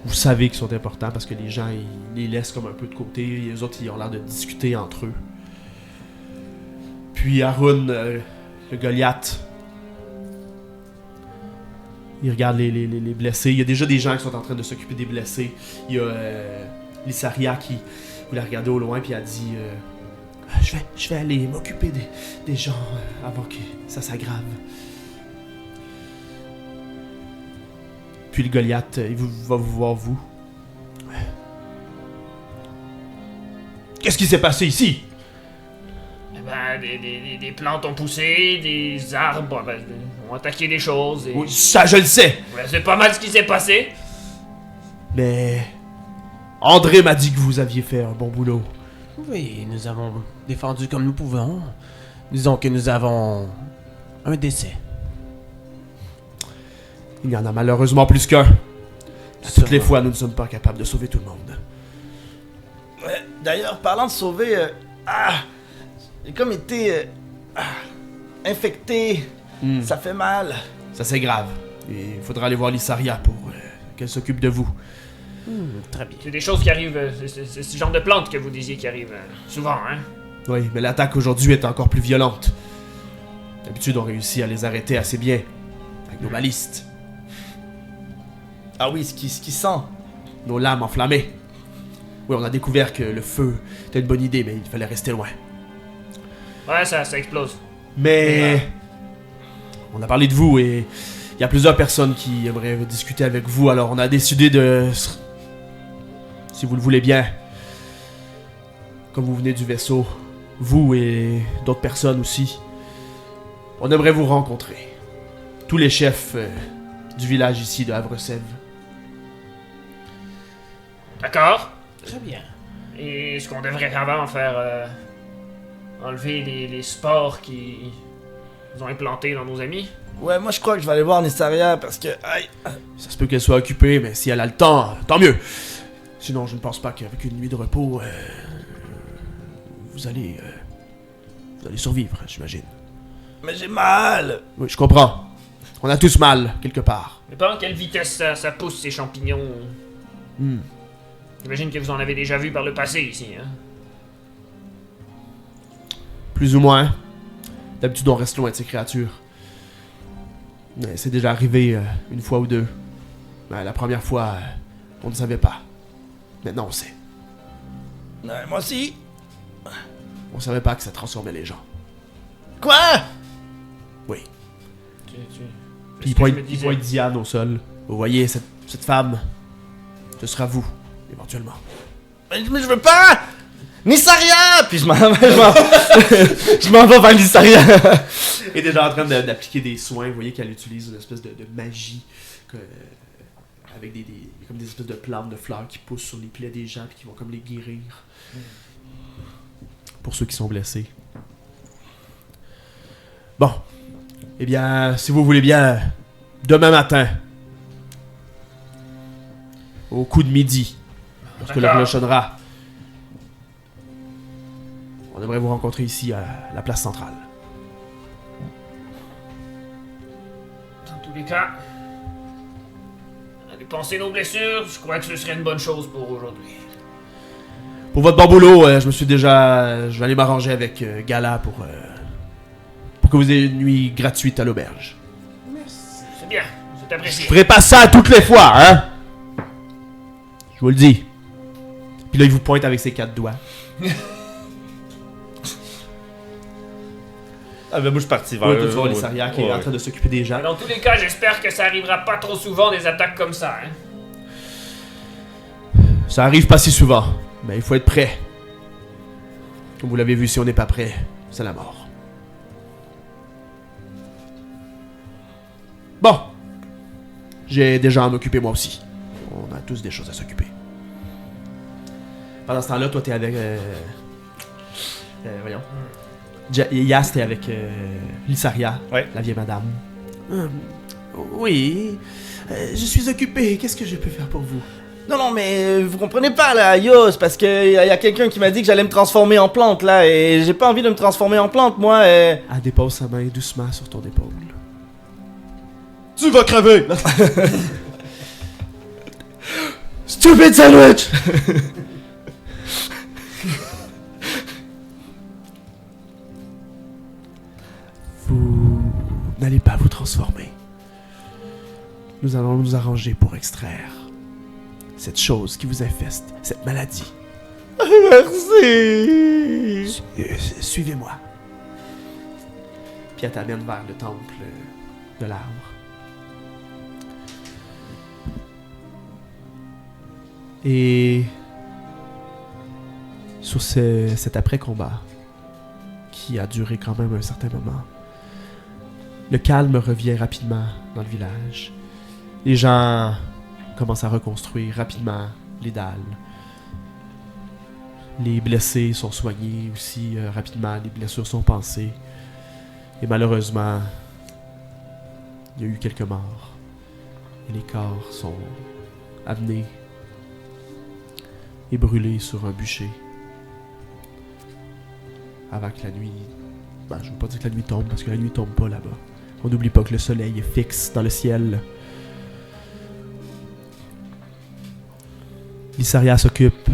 Vous savez qu'ils sont importants parce que les gens, ils les laissent comme un peu de côté. Et les autres, ils ont l'air de discuter entre eux. Puis Haroun, le Goliath, il regarde les blessés. Il y a déjà des gens qui sont en train de s'occuper des blessés. Il y a Lysaria qui voulait regarder au loin puis a dit je vais aller m'occuper des gens avant que ça s'aggrave. Puis le Goliath, il va vous voir vous. Qu'est-ce qui s'est passé ici? Eh ben, des plantes ont poussé, des arbres ont attaqué des choses. Et... Oui, ça je le sais. Ouais, c'est pas mal ce qui s'est passé. Mais André m'a dit que vous aviez fait un bon boulot. Oui, nous avons défendu comme nous pouvons. Disons que nous avons un décès. Il y en a malheureusement plus qu'un. Toutes les fois, nous ne sommes pas capables de sauver tout le monde. Ouais, d'ailleurs, parlant de sauver, j'ai comme été infecté. Ça fait mal. Ça c'est grave. Et il faudra aller voir Lysaria pour qu'elle s'occupe de vous. Très bien. C'est des choses qui arrivent, c'est ce genre de plantes que vous disiez qui arrivent souvent, hein? Oui, mais l'attaque aujourd'hui est encore plus violente. D'habitude, on réussit à les arrêter assez bien. Avec nos balistes. Ah oui, ce qui sent. Nos lames enflammées. Oui, on a découvert que le feu était une bonne idée, mais il fallait rester loin. Ouais, ça explose. Mais on a parlé de vous et il y a plusieurs personnes qui aimeraient discuter avec vous, alors on a décidé de... Si vous le voulez bien, comme vous venez du vaisseau, vous et d'autres personnes aussi, on aimerait vous rencontrer. Tous les chefs du village ici de Havre-Sèvres. D'accord. Très bien. Et est-ce qu'on devrait avant faire enlever les spores qui ont implantés dans nos amis? Ouais, moi je crois que je vais aller voir Nissaria parce que... Aïe. Ça se peut qu'elle soit occupée, mais si elle a le temps, tant mieux. Sinon, je ne pense pas qu'avec une nuit de repos, vous allez survivre, j'imagine. Mais j'ai mal. Oui, je comprends. On a tous mal, quelque part. Mais pas à quelle vitesse ça pousse ces champignons? J'imagine que vous en avez déjà vu par le passé ici, hein? Plus ou moins. D'habitude, on reste loin de ces créatures. Mais c'est déjà arrivé une fois ou deux. Mais la première fois, on ne savait pas. Maintenant, on sait. Ouais, moi aussi. On savait pas que ça transformait les gens. Quoi? Oui. C'est Puis ce que je me il disais. pointe Diane au sol. Vous voyez, cette femme, ce sera vous, éventuellement. Mais je veux pas! Nissaria! Puis je m'en vais vers Nissaria. Elle est déjà en train d'appliquer des soins. Vous voyez qu'elle utilise une espèce de magie avec comme des espèces de plantes, de fleurs qui poussent sur les plaies des gens et qui vont comme les guérir. Pour ceux qui sont blessés. Bon. Eh bien, si vous voulez bien, demain matin, au coup de midi, lorsque l'heure sonnera, on aimerait vous rencontrer ici à la place centrale. Dans tous les cas, aller penser nos blessures, je crois que ce serait une bonne chose pour aujourd'hui. Pour votre bon boulot, je vais aller m'arranger avec Gala pour que vous ayez une nuit gratuite à l'auberge. C'est bien, c'est Je apprécié. ferai pas ça toutes les fois, hein? Je vous le dis. Puis là, il vous pointe avec ses 4 doigts. Ah ben moi je suis parti vers... Ouais, tu vois Lysaria qui est en train de s'occuper des gens. Mais dans tous les cas, j'espère que ça arrivera pas trop souvent des attaques comme ça, hein. Ça arrive pas si souvent, mais il faut être prêt. Comme vous l'avez vu, si on n'est pas prêt, c'est la mort. Bon. J'ai déjà à m'occuper moi aussi. On a tous des choses à s'occuper. Pendant ce temps-là, toi t'es avec... voyons. Yas, t'es avec Lysaria, Ouais. la vieille madame. Oui. Je suis occupé. Qu'est-ce que je peux faire pour vous? Non, mais vous comprenez pas là, yo, c'est parce que y a quelqu'un qui m'a dit que j'allais me transformer en plante là, et j'ai pas envie de me transformer en plante, moi. Elle dépose sa main doucement sur ton épaule. Tu vas crever! Stupid sandwich! Vous n'allez pas vous transformer. Nous allons nous arranger pour extraire cette chose qui vous infeste, cette maladie. Merci! Suivez-moi. Puis elle t'amène vers le temple de l'arbre. Et sur cet après-combat, qui a duré quand même un certain moment, le calme revient rapidement dans le village. Les gens commencent à reconstruire rapidement les dalles. Les blessés sont soignés aussi rapidement, les blessures sont pansées. Et malheureusement, il y a eu quelques morts. Et les corps sont amenés et brûlés sur un bûcher. Avant que la nuit... je veux pas dire que la nuit tombe, parce que la nuit tombe pas là-bas. On n'oublie pas que le soleil est fixe dans le ciel. Lysaria s'occupe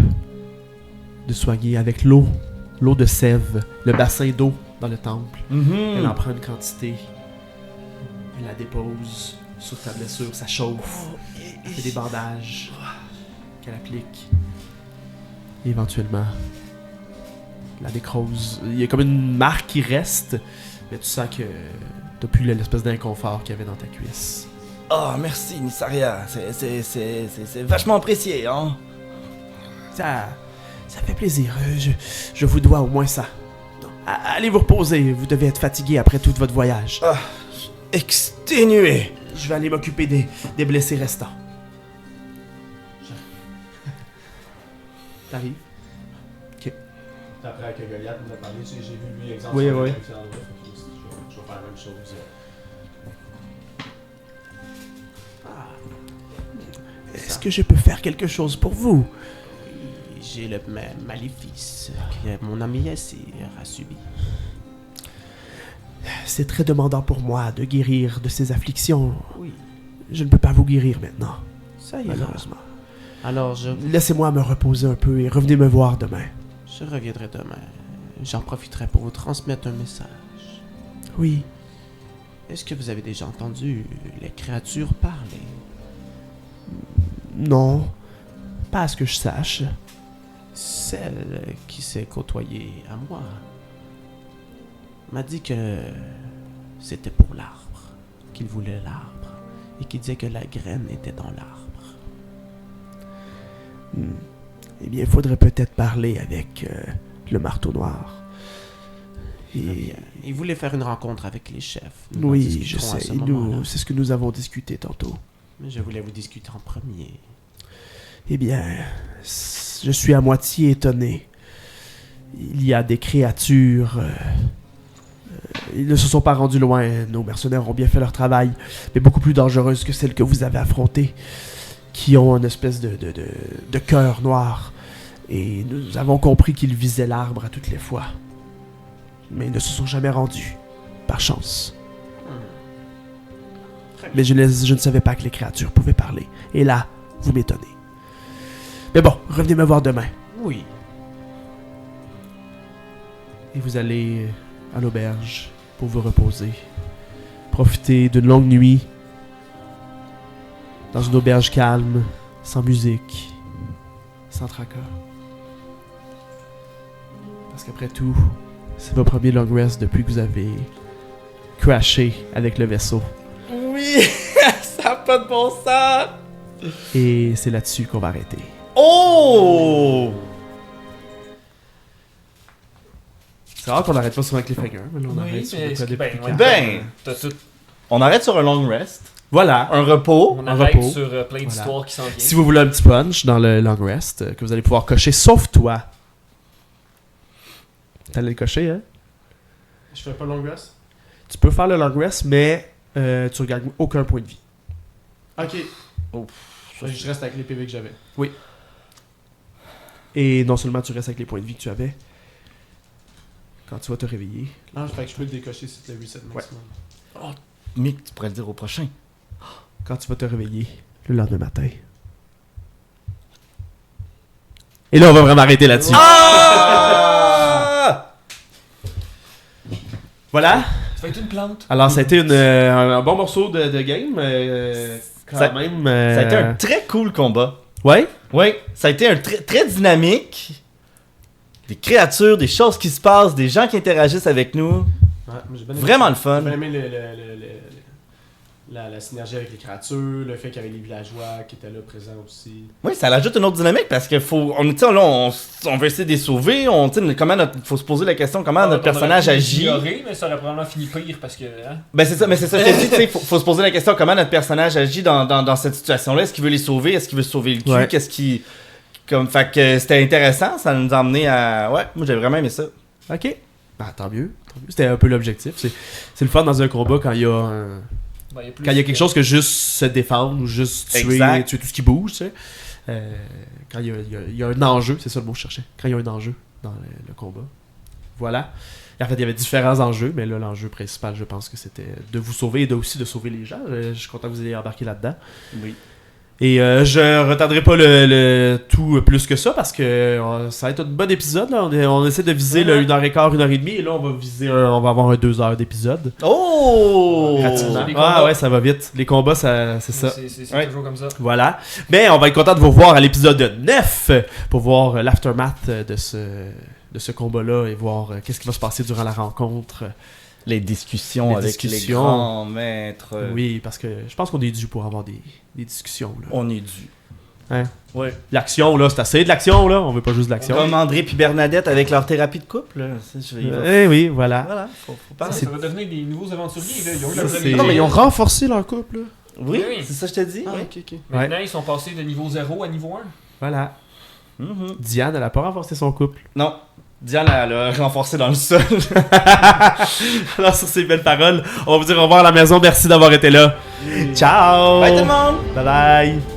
de soigner avec l'eau de sève, le bassin d'eau dans le temple. Elle en prend une quantité. Elle la dépose sur ta blessure, ça chauffe. Elle fait des bandages qu'elle applique. Et éventuellement, la nécrose. Il y a comme une marque qui reste, mais tu sens que t'as plus l'espèce d'inconfort qu'il y avait dans ta cuisse. Oh, merci, Nysaria. C'est vachement apprécié, hein? Ça fait plaisir. Je vous dois au moins ça. Non, allez vous reposer. Vous devez être fatigué après tout votre voyage. Ah, exténué. Je vais aller m'occuper des blessés restants. T'arrives? Après que Goliath nous a parlé, j'ai vu lui exemple. Oui, sur oui. le Christian Loi, fait que je vais faire la même chose. Est-ce que je peux faire quelque chose pour vous? J'ai le même maléfice que mon ami Yassir a subi. C'est très demandant pour moi de guérir de ces afflictions. Oui, Je ne peux pas vous guérir maintenant, ça ira. malheureusement. Alors Laissez-moi me reposer un peu et revenez me voir demain. je reviendrai demain. J'en profiterai pour vous transmettre un message. Oui. Est-ce que vous avez déjà entendu les créatures parler? Non. Pas à ce que je sache. Celle qui s'est côtoyée à moi m'a dit que c'était pour l'arbre, qu'il voulait l'arbre, et qu'il disait que la graine était dans l'arbre. Eh bien, il faudrait peut-être parler avec le marteau noir. Très Et... bien. Il voulait faire une rencontre avec les chefs. Nous en Oui, je discuterons à sais. ce moment-là. C'est ce que nous avons discuté tantôt. Mais je voulais vous discuter en premier. Eh bien, je suis à moitié étonné. Il y a des créatures... ils ne se sont pas rendus loin. Nos mercenaires ont bien fait leur travail, mais beaucoup plus dangereuses que celles que vous avez affrontées, qui ont une espèce de cœur noir. Et nous avons compris qu'ils visaient l'arbre à toutes les fois. Mais ils ne se sont jamais rendus, par chance. Mais je ne savais pas que les créatures pouvaient parler. Et là, vous m'étonnez. Mais bon, revenez me voir demain. Oui. Et vous allez à l'auberge pour vous reposer. Profitez d'une longue nuit dans une auberge calme, sans musique, sans tracas. Parce qu'après tout, c'est votre premier long rest depuis que vous avez crashé avec le vaisseau. Oui, ça n'a pas de bon sens. Et c'est là-dessus qu'on va arrêter. Oh! C'est rare qu'on n'arrête pas sur un cliffhanger, mais là on Oui, arrête sur mais de quoi de ben, plus ouais. calme. Ben, T'as tout. on arrête sur un long rest, Voilà. un repos. On un arrête repos. sur plein d'histoires qui s'en viennent. Si vous voulez un petit punch dans le long rest, que vous allez pouvoir cocher, sauf toi. T'allais le cocher, hein? Je fais pas long rest? Tu peux faire le long rest, mais tu regagnes aucun point de vie. Ok. Je reste avec les PV que j'avais. Et non seulement tu restes avec les points de vie que tu avais, quand tu vas te réveiller. Ah, fait que je peux le décocher si c'est le reset maximum. Mick, tu pourrais le dire au prochain. Quand tu vas te réveiller le lendemain matin. Et là, on va vraiment arrêter là-dessus. Ah! Voilà. Ça va être une plante. Alors, ça a été un bon morceau de game. Quand Ça- même. Ça a été un très cool combat. Ouais? Oui, ça a été un très dynamique. Des créatures, des choses qui se passent, des gens qui interagissent avec nous. Ouais, j'ai bien aimé Vraiment ça. le fun. J'ai bien aimé la synergie avec les créatures, le fait qu'il y avait les villageois qui étaient là présents aussi. Oui, ça ajoute une autre dynamique parce que faut, on veut essayer de les sauver. Faut se poser la question comment notre personnage agit. Ignoré, mais ça aurait probablement fini pire parce que. Hein? Ben c'est ça, je te dis, tu sais, faut se poser la question comment notre personnage agit dans cette situation-là. Est-ce qu'il veut les sauver? Est-ce qu'il veut sauver le cul? Ouais. Qu'est-ce qui... Fait que c'était intéressant, ça nous a emmené à... Ouais, moi j'ai vraiment aimé ça. Ok. Ben, tant mieux. C'était un peu l'objectif. C'est le fun dans un combat quand il y a Ben, y a plus quand il y a quelque chose que juste se défendre ou juste tuer Exact. tout ce qui bouge, tu sais. Quand il y a un enjeu, c'est ça le mot que je cherchais. Quand il y a un enjeu dans le combat. Voilà. Et en fait, il y avait différents enjeux, mais là, l'enjeu principal, je pense que c'était de vous sauver et aussi de sauver les gens. Je suis content que vous ayez embarqué là-dedans. Oui. Et je retarderai pas le tout plus que ça parce que ça va être un bon épisode. Là. On essaie de viser le 1h15, 1h30 et là on va viser on va avoir un 2 heures d'épisode. Oh! Rapidement. Les combats. Ah ouais, ça va vite. Les combats, c'est ça. C'est Ouais. toujours comme ça. Voilà. Mais on va être content de vous revoir à l'épisode 9 pour voir l'aftermath de ce combat-là et voir qu'est-ce qui va se passer durant la rencontre. Les discussions Les avec discussions. les grands maîtres. Oui, parce que je pense qu'on est dû pour avoir des discussions. Là. On est dû. Hein? Ouais. L'action, là, c'est assez de l'action, là. On veut pas juste de l'action. Comme André puis Bernadette avec leur thérapie de couple. Là. Eh oui, voilà. Voilà, faut parler. Ça va devenir des nouveaux aventuriers. Là. Ils ont eu Ça, leur c'est- premier- Non, mais ils ont renforcé leur couple, là. Oui, Oui. c'est ça que je te dis. Ah, oui. ok, ok. Maintenant, ils sont passés de niveau 0 à niveau 1. Voilà. Mhm. Diane, elle a pas renforcé son couple. Non, Diane, elle a renforcé dans le sol. Alors, sur ces belles paroles, on va vous dire au revoir à la maison. Merci d'avoir été là. Ciao! Bye tout le monde! Bye bye!